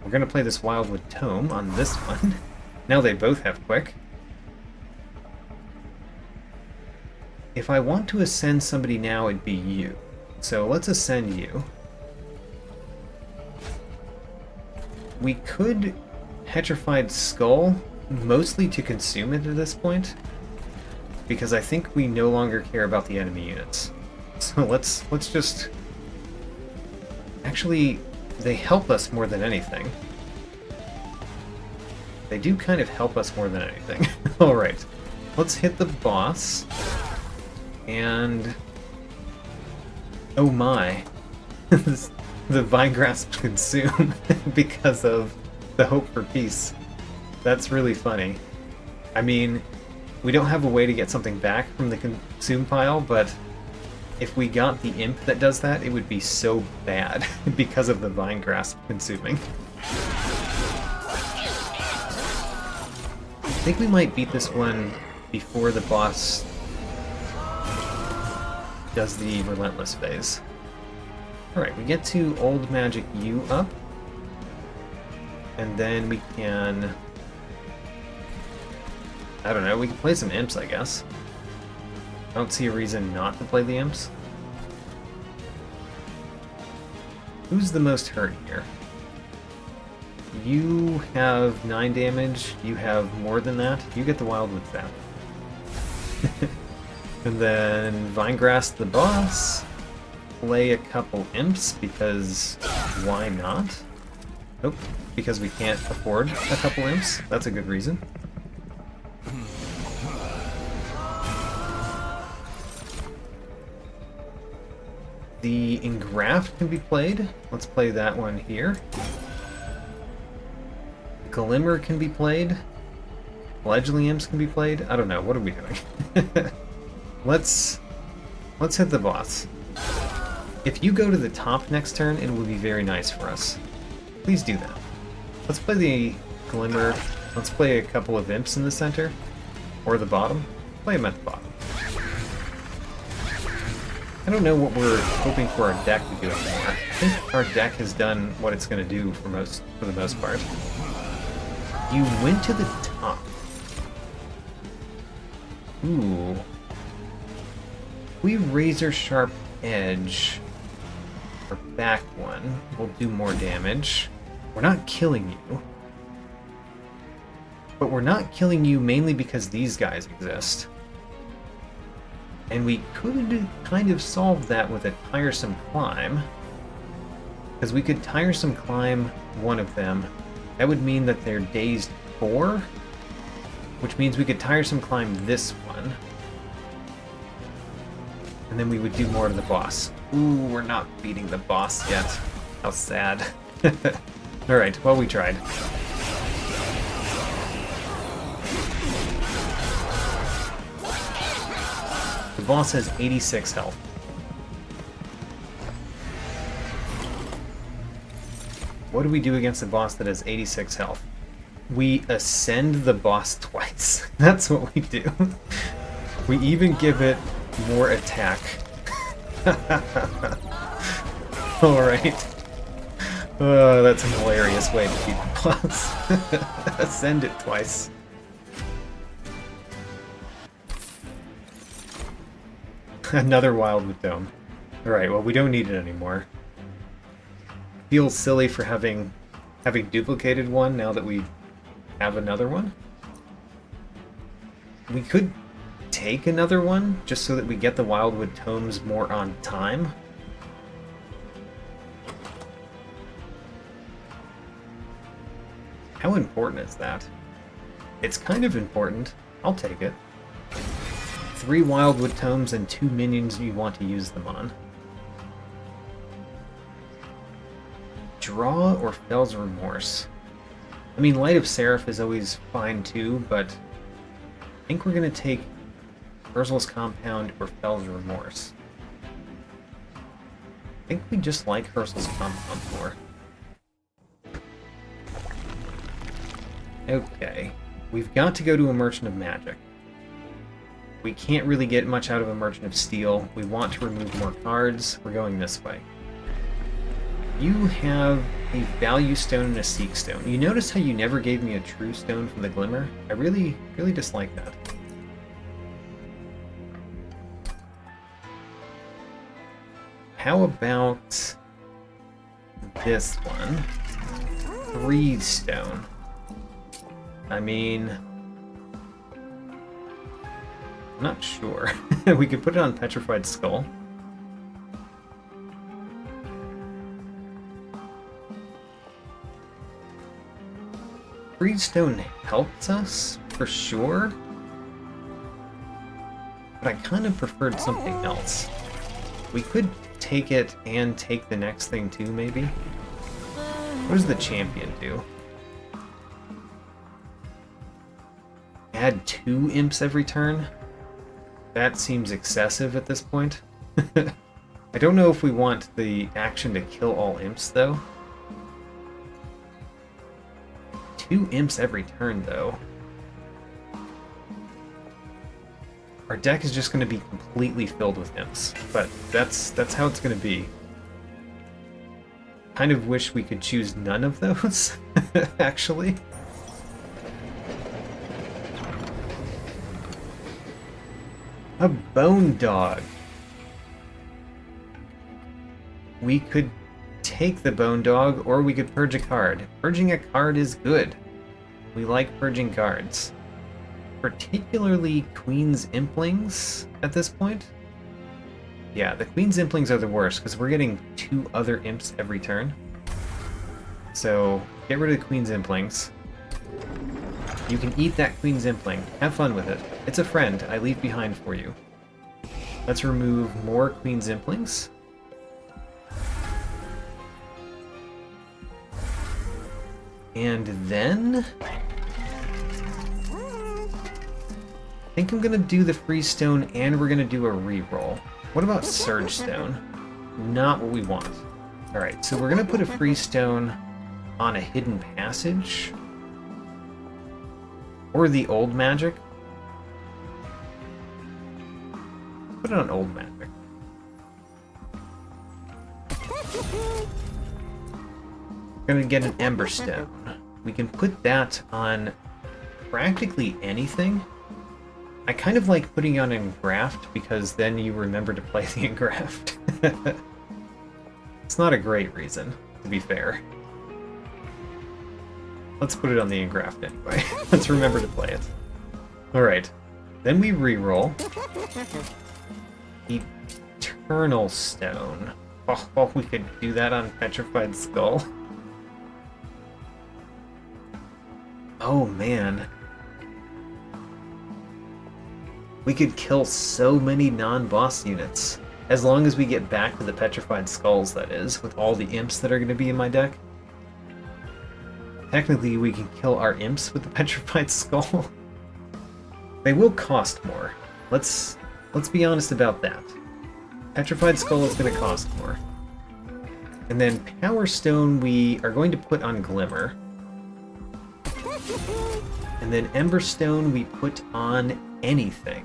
We're going to play this Wildwood Tome on this one. Now they both have quick. If I want to ascend somebody now, it'd be you. So let's ascend you. We could Petrified Skull, mostly to consume it at this point, because I think we no longer care about the enemy units. So let's just... Actually, they help us more than anything. They do kind of help us more than anything. Alright, let's hit the boss. And... oh my. The Vine Grasp consume because of the Hope for Peace. That's really funny. I mean, we don't have a way to get something back from the consume pile, but if we got the Imp that does that, it would be so bad because of the Vine Grasp consuming. I think we might beat this one before the boss does the Relentless phase. Alright, we get to Old Magic U up. And then we can... I don't know, we can play some Imps, I guess. I don't see a reason not to play the Imps. Who's the most hurt here? You have 9 damage, you have more than that. You get the Wildwood Zap. And then Vinegrass the boss. Play a couple Imps, because why not? Nope, because we can't afford a couple Imps. That's a good reason. The Engraft can be played. Let's play that one here. Glimmer can be played. Fledgling Imps can be played. I don't know. What are we doing? Let's hit the boss. If you go to the top next turn, it will be very nice for us. Please do that. Let's play the Glimmer. Let's play a couple of Imps in the center. Or the bottom. Play them at the bottom. I don't know what we're hoping for our deck to do anymore. I think our deck has done what it's going to do for the most part. You went to the top. Ooh. We Razor Sharp Edge our back one. We'll do more damage. We're not killing you. But we're not killing you mainly because these guys exist. And we could kind of solve that with a Tiresome Climb. Because we could Tiresome Climb one of them. That would mean that they're dazed 4. Which means we could Tiresome Climb this one. And then we would do more to the boss. Ooh, we're not beating the boss yet. How sad. Alright, well, we tried. The boss has 86 health. What do we do against a boss that has 86 health? We ascend the boss twice. That's what we do. We even give it more attack. Alright. That's a hilarious way to beat the boss. Ascend it twice. Another Wildwood Dome. Alright, well, we don't need it anymore. Feels silly for having duplicated one now that we have another one. We could take another one just so that we get the Wildwood Tomes more on time. How important is that? It's kind of important. I'll take it. 3 Wildwood Tomes and 2 minions you want to use them on. Draw or Fell's Remorse? I mean, Light of Seraph is always fine too, but I think we're going to take Urzel's Compound or Fell's Remorse. I think we just like Urzel's Compound more. Okay, we've got to go to a Merchant of Magic. We can't really get much out of a Merchant of Steel. We want to remove more cards. We're going this way. You have a Value Stone and a Seek Stone. You notice how you never gave me a True Stone from the Glimmer? I really dislike that. How about this one? Freeze Stone. I mean, I'm not sure. We could put it on Petrified Skull. Freeze Stone helps us, for sure. But I kind of preferred something else. We could take it and take the next thing too, maybe? What does the champion do? Add 2 imps every turn? That seems excessive at this point. I don't know if we want the action to kill all imps, though. 2 imps every turn, though. our deck is just going to be completely filled with imps, but that's how it's going to be. Kind of wish we could choose none of those, actually. A bone dog. We could take the bone dog, or we could purge a card. Purging a card is good. We like purging cards. Particularly Queen's Implings at this point. Yeah, the Queen's Implings are the worst, because we're getting 2 other imps every turn. So, get rid of the Queen's Implings. You can eat that Queen's Impling. Have fun with it. It's a friend I leave behind for you. Let's remove more Queen's Implings. And then... I think I'm gonna do the Freestone and we're gonna do a reroll. What about Surge Stone? Not what we want. Alright, so we're gonna put a Freestone on a Hidden Passage. Or the Old Magic. Put it on Old Magic. We're gonna get an Ember Stone. We can put that on practically anything. I kind of like putting on Engraft because then you remember to play the Engraft. It's not a great reason, to be fair. Let's put it on the Engraft anyway. Let's remember to play it. Alright. Then we reroll. Eternal Stone. Oh, we could do that on Petrified Skull. Oh, man. We could kill so many non-boss units. As long as we get back to the Petrified Skulls, that is, with all the imps that are going to be in my deck. Technically, we can kill our imps with the Petrified Skull. They will cost more. Let's be honest about that. Petrified Skull is going to cost more. And then Power Stone we are going to put on Glimmer. And then Ember Stone we put on anything.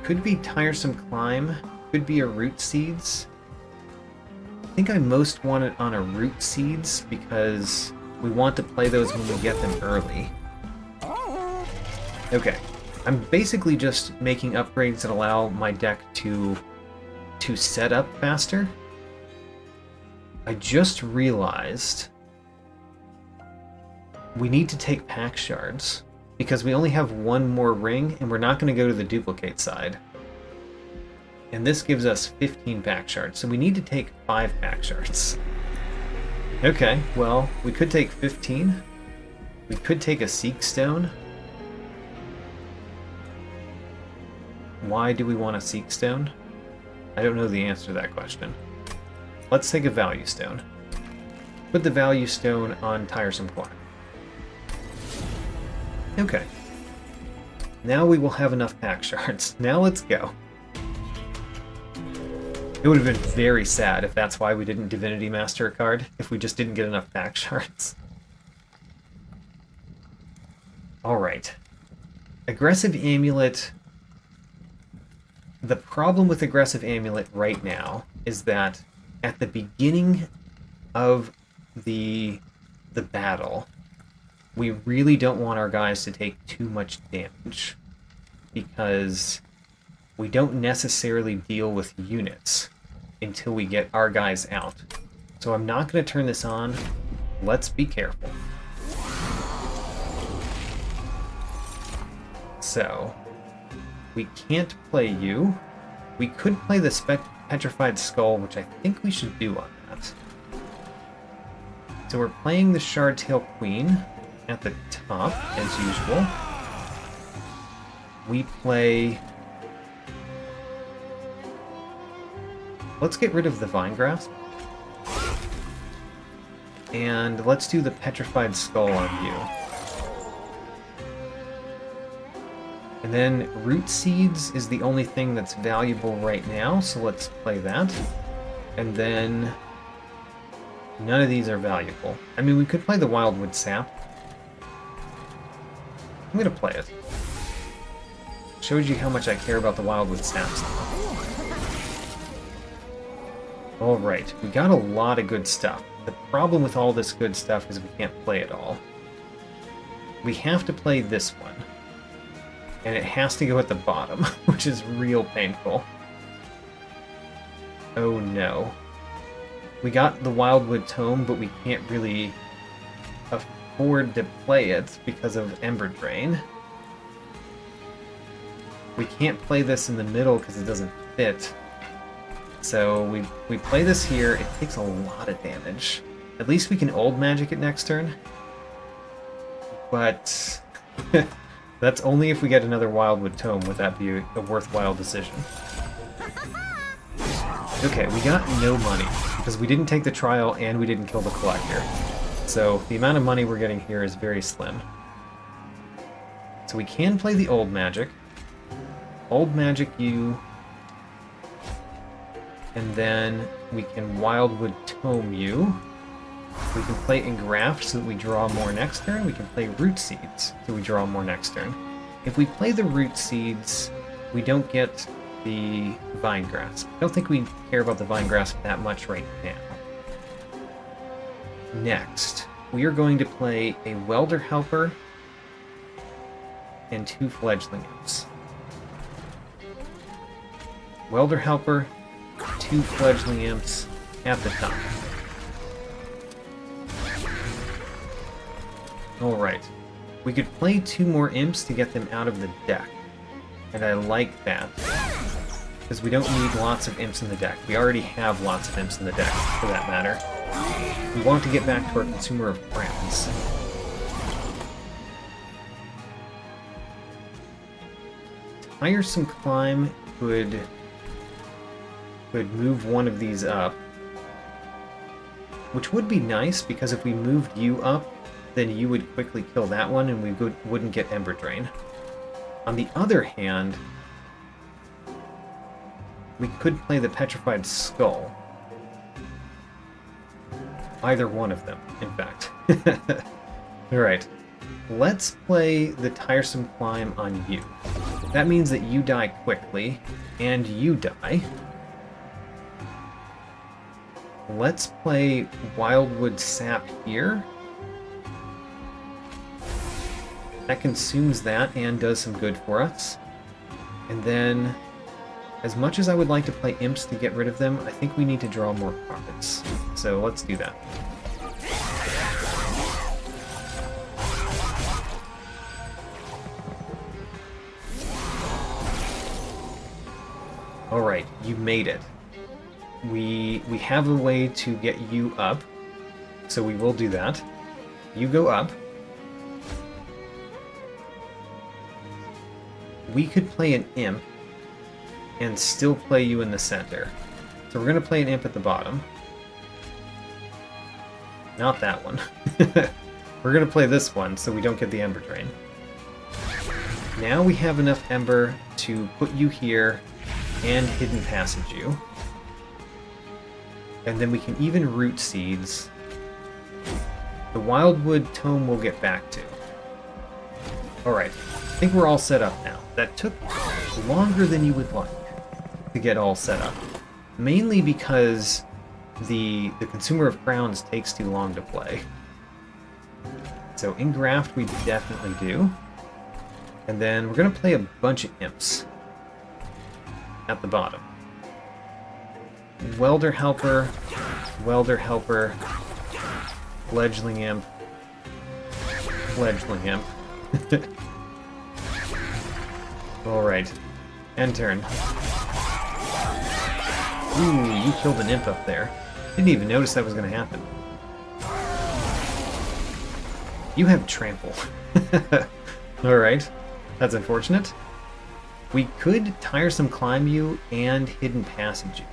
Could be Tiresome Climb, could be a Root Seeds. I think I most want it on a Root Seeds because we want to play those when we get them early. Okay, I'm basically just making upgrades that allow my deck to set up faster. I just realized we need to take pack shards because we only have 1 more ring and we're not going to go to the duplicate side. And this gives us 15 pack shards, so we need to take 5 pack shards. Okay, well, we could take 15. We could take a Seek Stone. Why do we want a Seek Stone? I don't know the answer to that question. Let's take a Value Stone. Put the Value Stone on Tiresome Climb. Okay. Now we will have enough pack shards. Now let's go. It would have been very sad if that's why we didn't Divinity Master a card, if we just didn't get enough pack shards. Alright. Aggressive Amulet. The problem with Aggressive Amulet right now is that at the beginning of the battle, we really don't want our guys to take too much damage because we don't necessarily deal with units until we get our guys out. So I'm not going to turn this on. Let's be careful. So, we can't play you. We could play the Petrified Skull, which I think we should do on that. So we're playing the Shardtail Queen at the top, as usual. We play... Let's get rid of the Vine Grasp. And let's do the Petrified Skull on you. And then Root Seeds is the only thing that's valuable right now, so let's play that. And then none of these are valuable. I mean, we could play the Wildwood Sap. I'm gonna play it. Shows you how much I care about the Wildwood Saps. Alright, we got a lot of good stuff. The problem with all this good stuff is we can't play it all. We have to play this one. And it has to go at the bottom, which is real painful. Oh no. We got the Wildwood Tome, but we can't really afford to play it because of Ember Drain. We can't play this in the middle because it doesn't fit. So we play this here. It takes a lot of damage. At least we can Old Magic it next turn. But that's only if we get another Wildwood Tome. Would that be a worthwhile decision? Okay, we got no money because we didn't take the trial and we didn't kill the Collector. So the amount of money we're getting here is very slim. So we can play the Old Magic. Old Magic you. And then we can Wildwood Tome you. We can play Engraft so that we draw more next turn. We can play Root Seeds so we draw more next turn. If we play the Root Seeds, we don't get the Vine Grasp. I don't think we care about the Vine Grasp that much right now. Next, we are going to play a Welder Helper and 2 Fledgling Imps. Welder Helper, 2 Fledgling Imps at the top. Alright. We could play 2 more Imps to get them out of the deck. And I like that. Because we don't need lots of Imps in the deck. We already have lots of Imps in the deck, for that matter. We want to get back to our Consumer of Crowns. Tiresome Climb could move one of these up. Which would be nice, because if we moved you up, then you would quickly kill that one and we wouldn't get Ember Drain. On the other hand, we could play the Petrified Skull. Either one of them, in fact. Alright, let's play the Tiresome Climb on you. That means that you die quickly, and you die. Let's play Wildwood Sap here. That consumes that and does some good for us. And then, as much as I would like to play Imps to get rid of them, I think we need to draw more cards. So let's do that. Alright, you made it. We have a way to get you up, so we will do that. You go up. We could play an Imp and still play you in the center. So we're going to play an Imp at the bottom. Not that one. We're going to play this one so we don't get the Ember Drain. Now we have enough Ember to put you here and Hidden Passage you. And then we can even Root Seeds. The Wildwood Tome we'll get back to. Alright, I think we're all set up now. That took longer than you would like to get all set up. Mainly because the Consumer of Crowns takes too long to play. So Engraft we definitely do. And then we're going to play a bunch of Imps at the bottom. Welder Helper, Fledgling Imp, Fledgling Imp. Alright, end turn. Ooh, you killed an Imp up there. Didn't even notice that was going to happen. You have Trample. Alright, that's unfortunate. We could Tiresome Climb you and Hidden Passage you.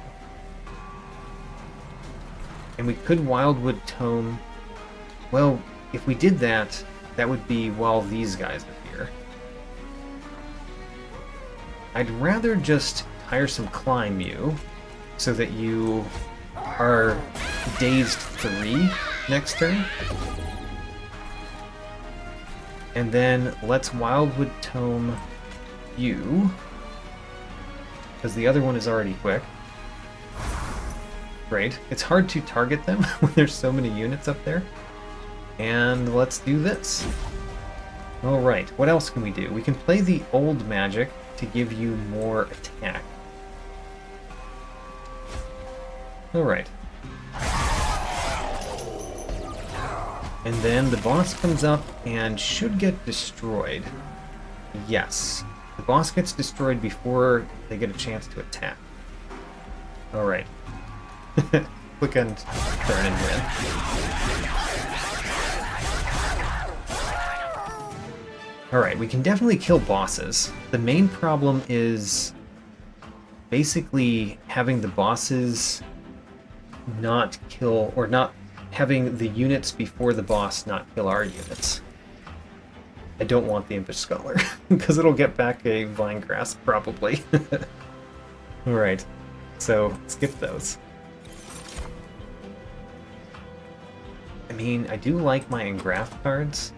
And we could Wildwood Tome. Well, if we did that, that would be while these guys are here. I'd rather just Tiresome Climb you, so that you are dazed 3 next turn. And then let's Wildwood Tome you, because the other one is already quick. Great. It's hard to target them when there's so many units up there. And let's do this. Alright, what else can we do? We can play the old magic to give you more attack. Alright. And then the boss comes up and should get destroyed. Yes. The boss gets destroyed before they get a chance to attack. Alright. Click on turn and win. Alright, we can definitely kill bosses. The main problem is basically having the bosses not kill, or not having the units before the boss not kill our units. I don't want the Impish Scholar, because it'll get back a Vine Grasp, probably. Alright, so skip those. I mean, I do like my Engraft cards.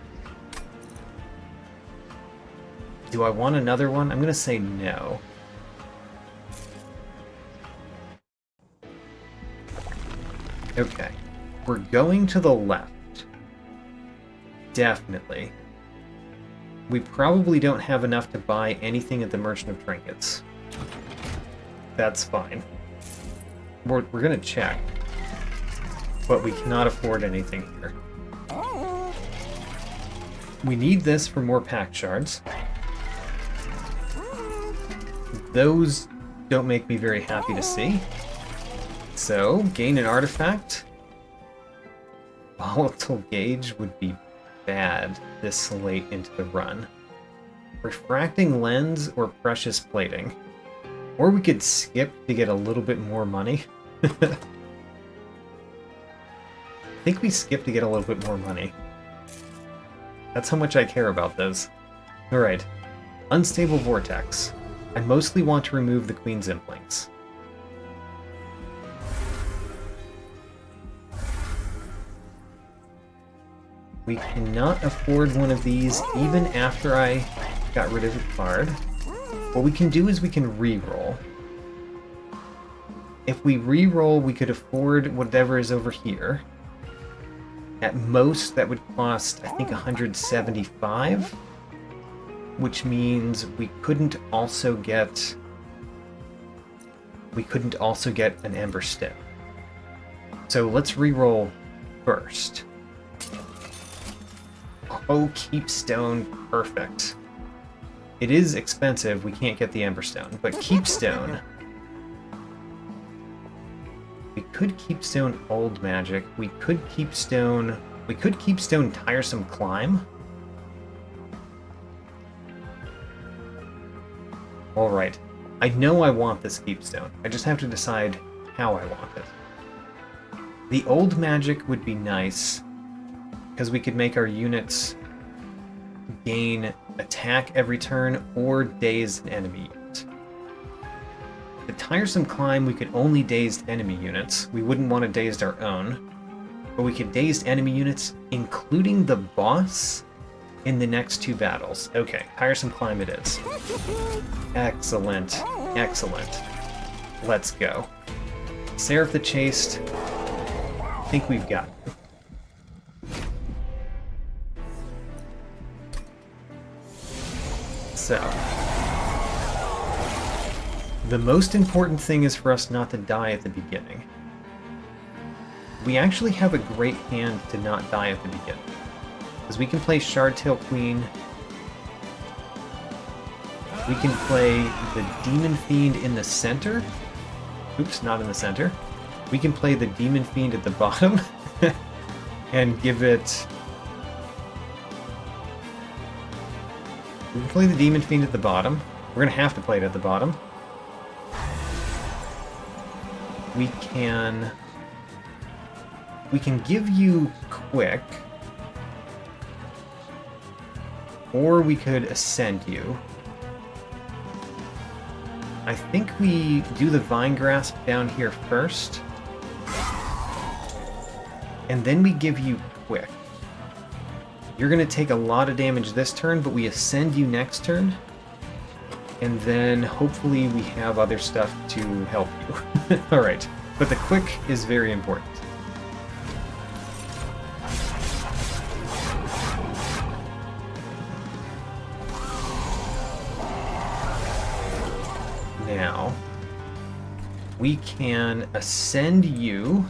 Do I want another one? I'm gonna say no. Okay. We're going to the left. Definitely. We probably don't have enough to buy anything at the Merchant of Trinkets. That's fine. We're gonna check. But we cannot afford anything here. We need this for more pact shards. Those don't make me very happy to see. So, gain an artifact. Volatile Gauge would be bad this late into the run. Refracting Lens or Precious Plating. Or we could skip to get a little bit more money. I think we skip to get a little bit more money. That's how much I care about those. Alright. Unstable Vortex. I mostly want to remove the Queen's Implings. We cannot afford one of these even after I got rid of a card. What we can do is we can re-roll. If we re-roll, we could afford whatever is over here. At most, that would cost, I think, 175, which means we couldn't also get an Ember Stip. So let's re-roll first. Oh, Keepstone, perfect. It is expensive, we can't get the Emberstone, but Keepstone. We could Keepstone Old Magic, we could Keepstone Tiresome Climb. Alright, I know I want this Keepstone, I just have to decide how I want it. The Old Magic would be nice, because we could make our units gain attack every turn or daze an enemy unit. The Tiresome Climb, we could only daze enemy units. We wouldn't want to daze our own. But we could daze enemy units, including the boss, in the next two battles. Okay, Tiresome Climb it is. Excellent. Excellent. Let's go. Seraph the Chaste. I think we've got it. So, the most important thing is for us not to die at the beginning. We actually have a great hand to not die at the beginning. Because we can play Shardtail Queen. We can play the Demon Fiend in the center. Oops, not in the center. We can play the Demon Fiend at the bottom. And give it... We can play the Demon Fiend at the bottom. We're going to have to play it at the bottom. We can give you Quick. Or we could Ascend you. I think we do the Vine Grasp down here first. And then we give you Quick. You're going to take a lot of damage this turn, but we Ascend you next turn. And then hopefully we have other stuff to help you. Alright, but the quick is very important. Now, we can ascend you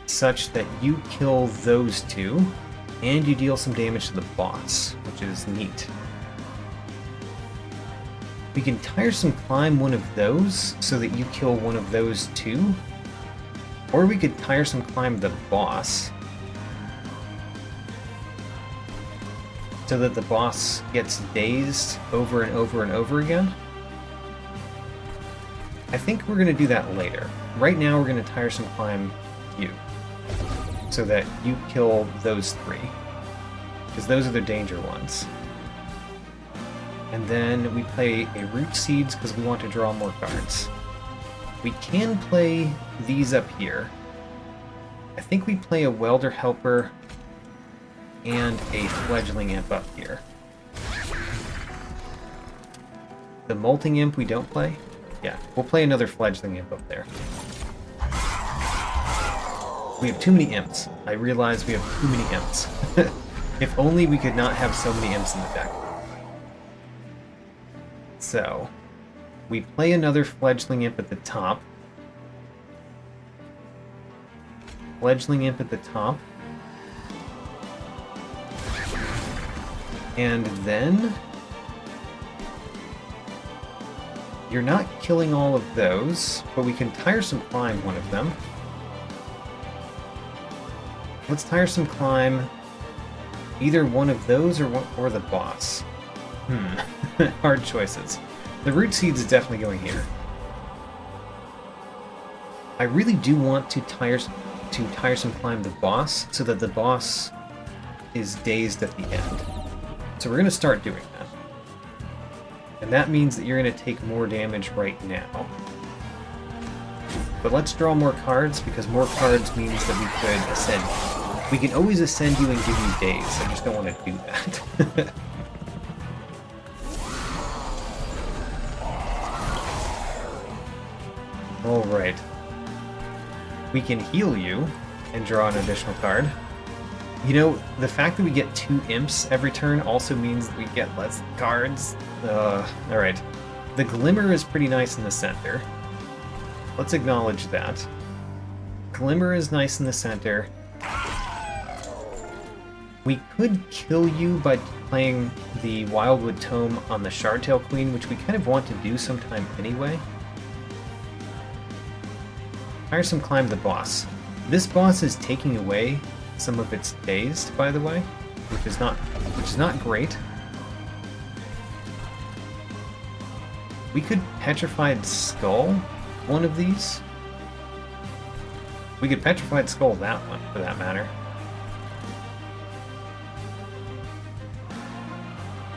such that you kill those two, and you deal some damage to the boss, which is neat. We can tiresome climb one of those so that you kill one of those two, or we could tiresome climb the boss so that the boss gets dazed over and over and over again. I think we're going to do that later. Right now we're going to tiresome climb you so that you kill those three, because those are the danger ones. And then we play a Root Seeds because we want to draw more cards. We can play these up here. I think we play a Welder Helper and a Fledgling Imp up here. The Molting Imp we don't play? Yeah, we'll play another Fledgling Imp up there. We have too many Imps. I realize we have too many Imps. If only we could not have so many Imps in the deck. So, we play another Fledgling Imp at the top. Fledgling Imp at the top. And then you're not killing all of those, but we can tiresome climb one of them. Let's tiresome climb either one of those or the boss. Hard choices. The Root Seeds is definitely going here. I really do want to tiresome climb the boss so that the boss is dazed at the end. So we're going to start doing that. And that means that you're going to take more damage right now. But let's draw more cards, because more cards means that we could ascend you. We can always ascend you and give you daze. I just don't want to do that. Alright. We can heal you and draw an additional card. You know, the fact that we get 2 Imps every turn also means that we get less cards. Alright. The Glimmer is pretty nice in the center. Let's acknowledge that. Glimmer is nice in the center. We could kill you by playing the Wildwood Tome on the Shardtail Queen, which we kind of want to do sometime anyway. Tiresome climb the boss. This boss is taking away some of its dazed, by the way, which is not great. We could Petrified Skull one of these. We could Petrified Skull that one, for that matter.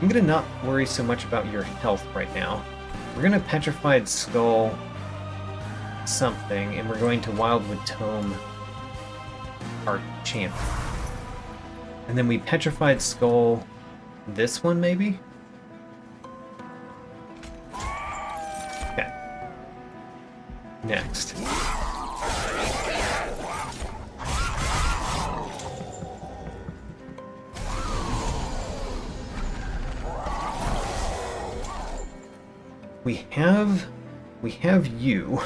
I'm gonna not worry so much about your health right now. We're gonna Petrified Skull something, and we're going to Wildwood Tome our champion. And then we Petrified Skull this one, maybe? Okay. Next. We have you.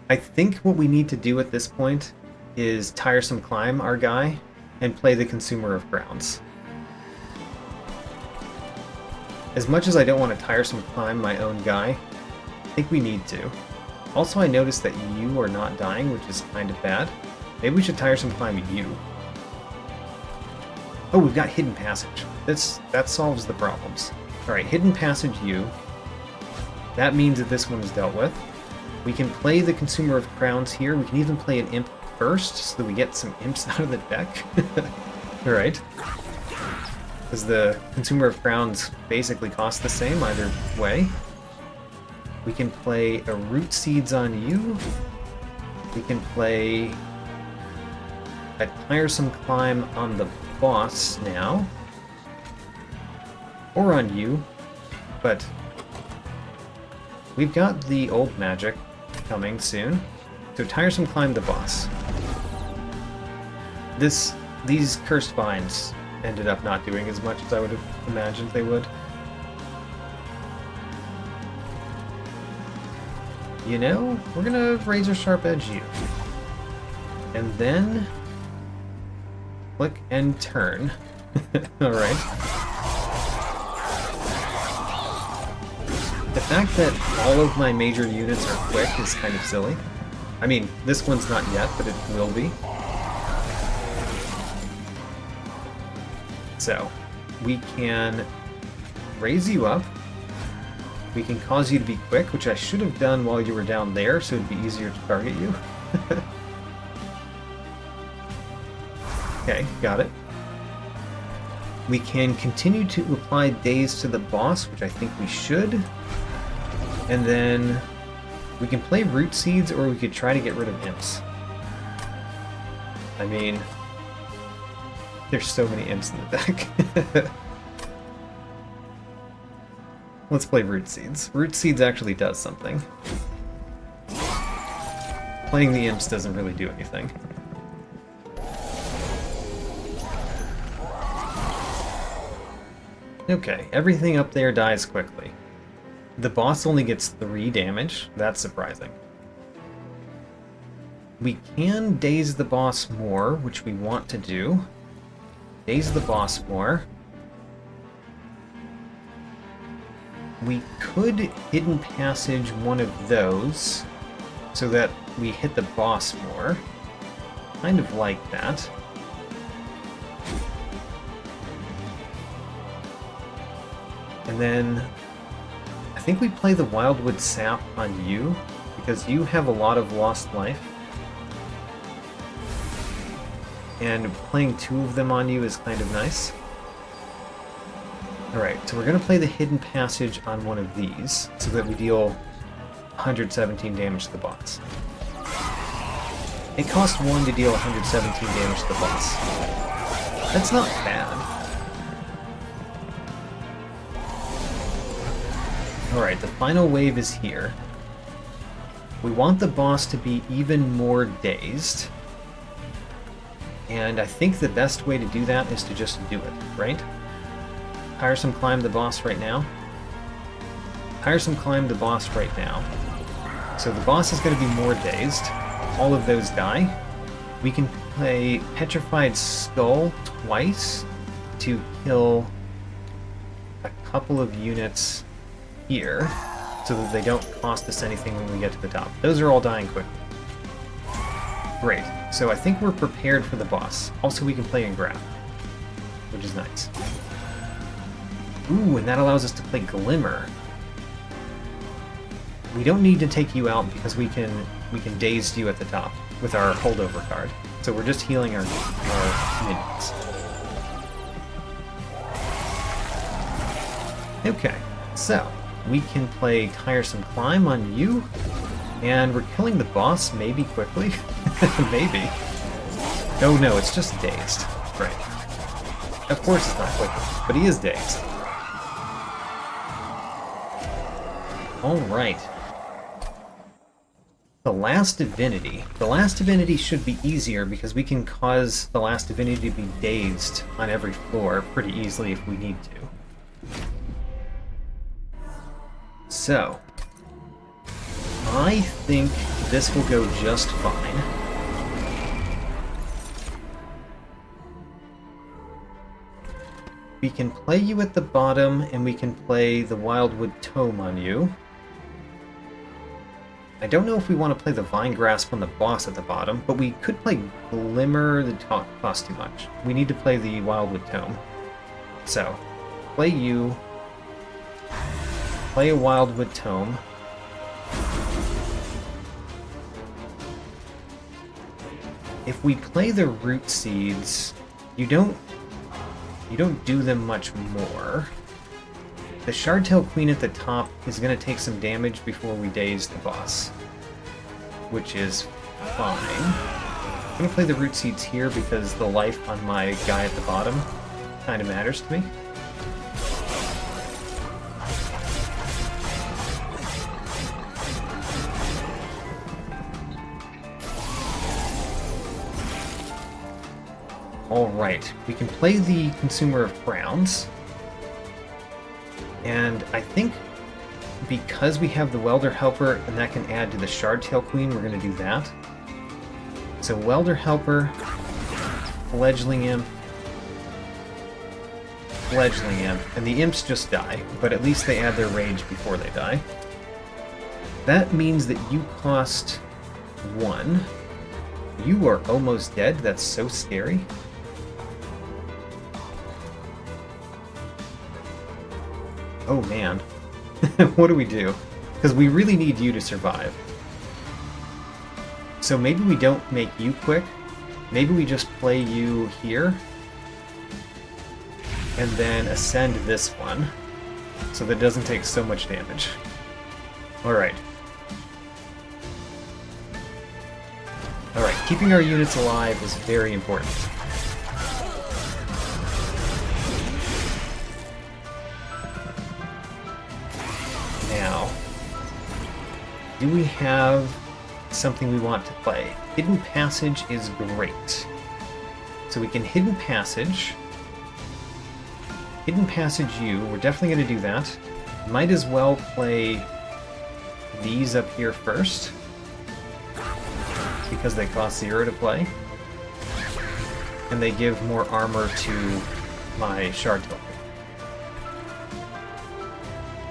I think what we need to do at this point is tiresome climb our guy and play the Consumer of Crowns. As much as I don't want to tiresome climb my own guy, I think we need to. Also, I noticed that you are not dying, which is kind of bad. Maybe we should tiresome climb you. Oh, we've got Hidden Passage. That solves the problems. Alright, Hidden Passage you. That means that this one is dealt with. We can play the Consumer of Crowns here. We can even play an Imp first, so that we get some Imps out of the deck. Alright. Because the Consumer of Crowns basically cost the same either way. We can play a Root Seeds on you. We can play a Tiresome Climb on the boss now. or on you, but we've got the old magic coming soon. So Tiresome climbed the boss. These cursed vines ended up not doing as much as I would have imagined they would. You know, we're gonna razor sharp edge you. And then click and turn. Alright. The fact that all of my major units are quick is kind of silly. I mean, this one's not yet, but it will be. So, we can raise you up. We can cause you to be quick, which I should have done while you were down there, so it'd be easier to target you. Okay, got it. We can continue to apply daze to the boss, which I think we should. And then we can play root seeds, or we could try to get rid of imps. I mean, there's so many imps in the deck. Let's play root seeds. Root seeds actually does something. Playing the imps doesn't really do anything. Okay, everything up there dies quickly. The boss only gets 3 damage. That's surprising. We can daze the boss more, which we want to do. Daze the boss more. We could hidden passage one of those so that we hit the boss more. Kind of like that. And then I think we play the Wildwood Sap on you, because you have a lot of lost life. And playing 2 of them on you is kind of nice. Alright, so we're going to play the Hidden Passage on one of these, so that we deal 117 damage to the boss. It costs 1 to deal 117 damage to the boss. That's not bad. Alright, the final wave is here. We want the boss to be even more dazed. And I think the best way to do that is to just do it, right? Tiresome climb the boss right now. Tiresome climb the boss right now. So the boss is going to be more dazed. All of those die. We can play Petrified Skull twice to kill a couple of units here, so that they don't cost us anything when we get to the top. Those are all dying quickly. Great. So I think we're prepared for the boss. Also, we can play in graph, which is nice. Ooh, and that allows us to play Glimmer. We don't need to take you out because we can daze you at the top with our holdover card. So we're just healing our minions. Okay, so we can play Tiresome Climb on you, and we're killing the boss maybe quickly. Maybe. Oh no, it's just dazed. Right. Of course it's not quickly, but he is dazed. Alright. The Last Divinity. The Last Divinity should be easier because we can cause the Last Divinity to be dazed on every floor pretty easily if we need to. So, I think this will go just fine. We can play you at the bottom, and we can play the Wildwood Tome on you. I don't know if we want to play the Vine Grasp on the boss at the bottom, but we could play Glimmer. The costs too much. We need to play the Wildwood Tome. So, play you. Play a Wildwood Tome. If we play the Root Seeds, you don't do them much more. The Shardtail Queen at the top is going to take some damage before we daze the boss, which is fine. I'm going to play the Root Seeds here because the life on my guy at the bottom kind of matters to me. Alright, we can play the Consumer of Crowns. And I think because we have the Welder Helper and that can add to the Shardtail Queen, we're going to do that. So Welder Helper, Fledgling Imp, and the Imps just die, but at least they add their rage before they die. That means that you cost 1. You are almost dead. That's so scary. Oh man. What do we do? Because we really need you to survive. So maybe we don't make you quick. Maybe we just play you here. And then ascend this one. So that it doesn't take so much damage. Alright. Alright, keeping our units alive is very important. Now, do we have something we want to play? Hidden Passage is great. So we can Hidden Passage. Hidden Passage you, we're definitely going to do that. Might as well play these up here first, because they cost 0 to play. And they give more armor to my Shardtail.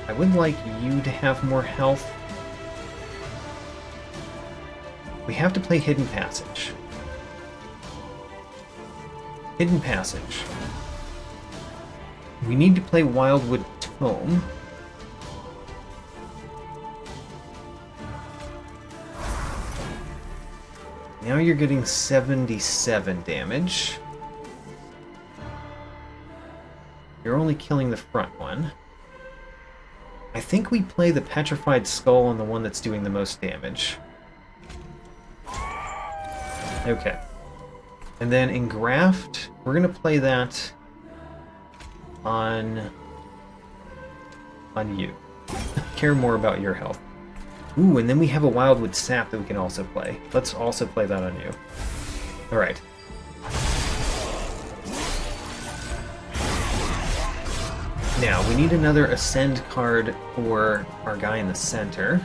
I would like you to have more health. We have to play Hidden Passage. Hidden Passage. We need to play Wildwood Tome. Now you're getting 77 damage. You're only killing the front one. I think we play the Petrified Skull on the one that's doing the most damage. Okay. And then Engraft, we're going to play that on you. Care more about your health. Ooh, and then we have a Wildwood Sap that we can also play. Let's also play that on you. Alright. Now, we need another Ascend card for our guy in the center.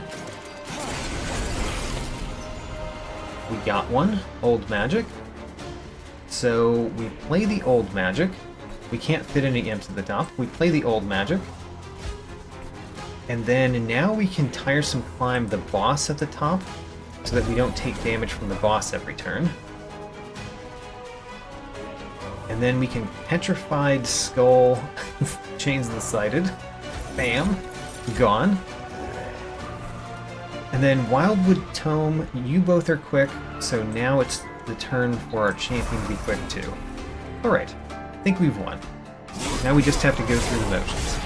We got one, Old Magic. So we play the Old Magic. We can't fit any Imps at the top. We play the Old Magic. And then now we can Tiresome Climb the boss at the top, so that we don't take damage from the boss every turn. And then we can Petrified Skull Chains the Sighted. Bam! Gone. And then Wildwood Tome, you both are quick, so now it's the turn for our champion to be quick too. Alright, I think we've won. Now we just have to go through the motions.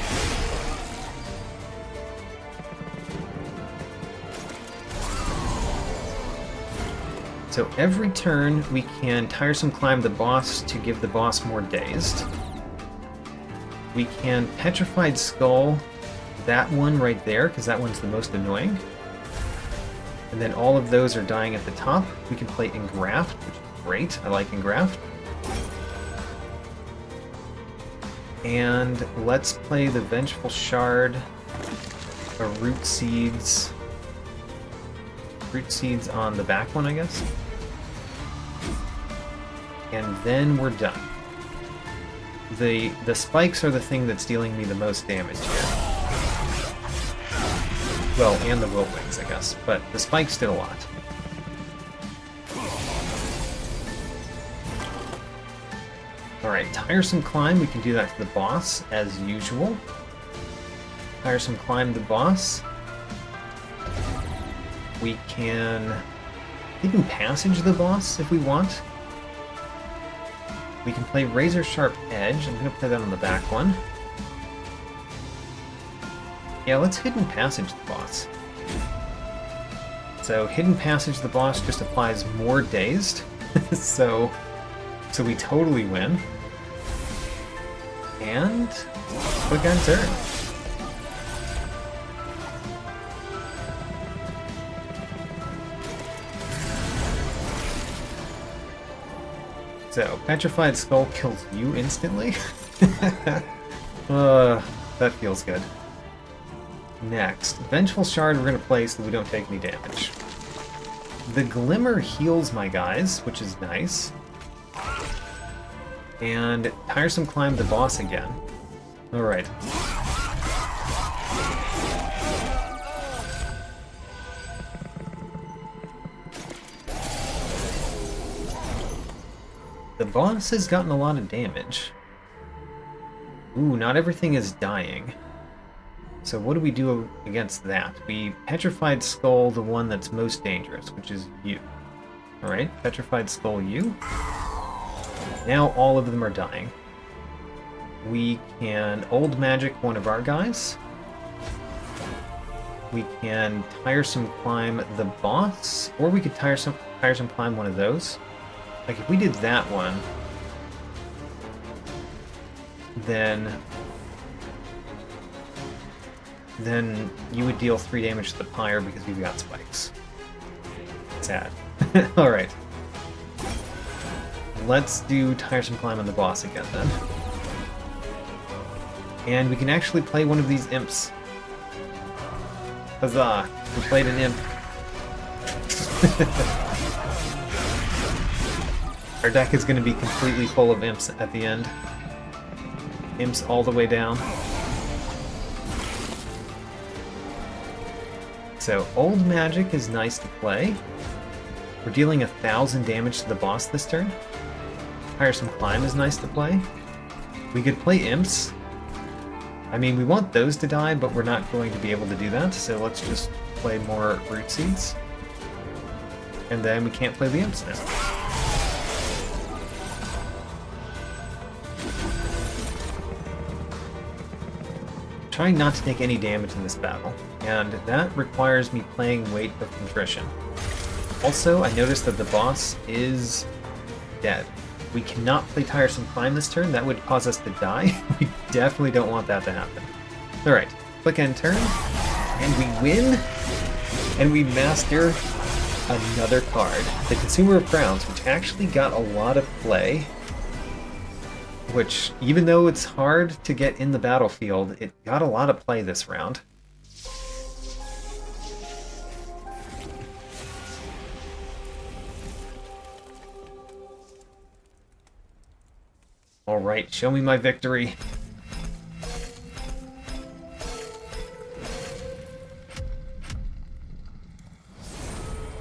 So every turn we can Tiresome Climb the boss to give the boss more dazed. We can Petrified Skull that one right there, because that one's the most annoying. And then all of those are dying at the top. We can play Engraft, which is great. I like Engraft. And let's play the Vengeful Shard, or Root Seeds. Root Seeds on the back one, I guess. And then we're done. The spikes are the thing that's dealing me the most damage here. Well, and the Wiltwings, I guess, but the spikes did a lot. Alright, Tiresome Climb, we can do that to the boss, as usual. Tiresome Climb the boss. We can Hidden Passage the boss if we want. We can play Razor Sharp Edge. I'm going to play that on the back one. Yeah, let's Hidden Passage the boss. So Hidden Passage the boss just applies more dazed. so we totally win. And quick on turn. So, Petrified Skull kills you instantly? That feels good. Next, Vengeful Shard we're going to play so we don't take any damage. The Glimmer heals my guys, which is nice. And Tiresome Climb the boss again. Alright. The boss has gotten a lot of damage. Ooh, not everything is dying. So what do we do against that? We Petrified Skull the one that's most dangerous, which is you. Alright, Petrified Skull you. Now all of them are dying. We can Old Magic one of our guys. We can Tiresome Climb the boss, or we could Tiresome Climb one of those. Like if we did that one, then you would deal 3 damage to the pyre because you've got spikes. Sad. Alright. Let's do Tiresome Climb on the boss again then. And we can actually play one of these imps. Huzzah! We played an imp. Our deck is going to be completely full of imps at the end. Imps all the way down. So, Old Magic is nice to play. We're dealing 1,000 damage to the boss this turn. Tiresome Climb is nice to play. We could play Imps. I mean, we want those to die, but we're not going to be able to do that, so let's just play more Root Seeds. And then we can't play the Imps now. Trying not to take any damage in this battle, and that requires me playing Weight of Contrition. Also, I noticed that the boss is dead. We cannot play Tiresome Climb this turn, that would cause us to die. We definitely don't want that to happen. Alright, click end turn, and we win, and we master another card. The Consumer of Crowns, which actually got a lot of play. Which, even though it's hard to get in the battlefield, it got a lot of play this round. Alright, show me my victory.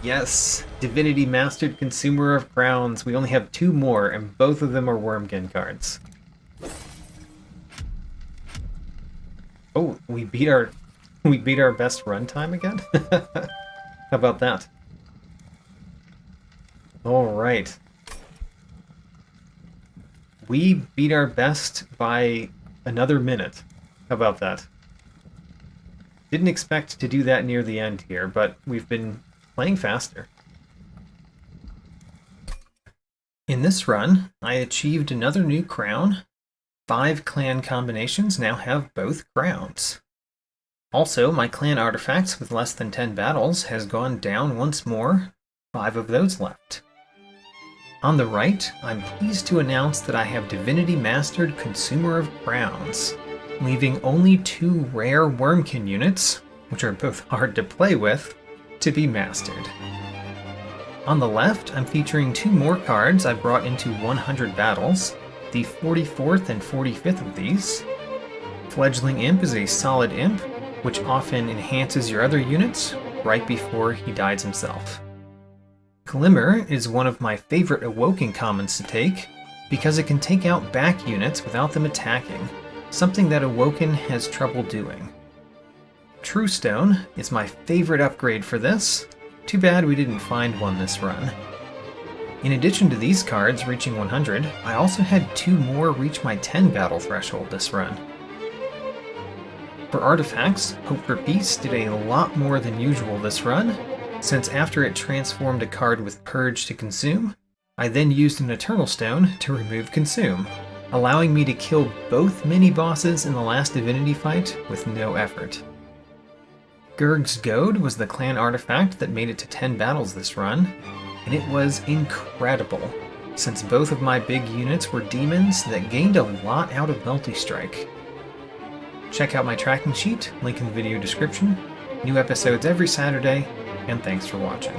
Yes, Divinity Mastered Consumer of Crowns. We only have 2 more, and both of them are Wormkin cards. Oh, we beat our best runtime again? How about that? Alright. We beat our best by another minute. How about that? Didn't expect to do that near the end here, but we've been playing faster. In this run, I achieved another new crown. 5 clan combinations now have both crowns. Also, my clan artifacts with less than 10 battles has gone down once more, 5 of those left. On the right, I'm pleased to announce that I have Divinity Mastered Consumer of Crowns, leaving only 2 rare Wormkin units, which are both hard to play with, to be mastered. On the left, I'm featuring 2 more cards I brought into 100 battles, the 44th and 45th of these. Fledgling Imp is a solid imp, which often enhances your other units right before he dies himself. Glimmer is one of my favorite Awoken commons to take, because it can take out back units without them attacking, something that Awoken has trouble doing. True Stone is my favorite upgrade for this. Too bad we didn't find one this run. In addition to these cards reaching 100, I also had 2 more reach my 10 battle threshold this run. For artifacts, Hope for Peace did a lot more than usual this run, since after it transformed a card with Purge to Consume, I then used an Eternal Stone to remove Consume, allowing me to kill both mini-bosses in the Last Divinity fight with no effort. Gurg's Goad was the clan artifact that made it to 10 battles this run, and it was incredible. since both of my big units were demons that gained a lot out of multi-strike. Check out my tracking sheet, link in the video description. New episodes every Saturday, and thanks for watching.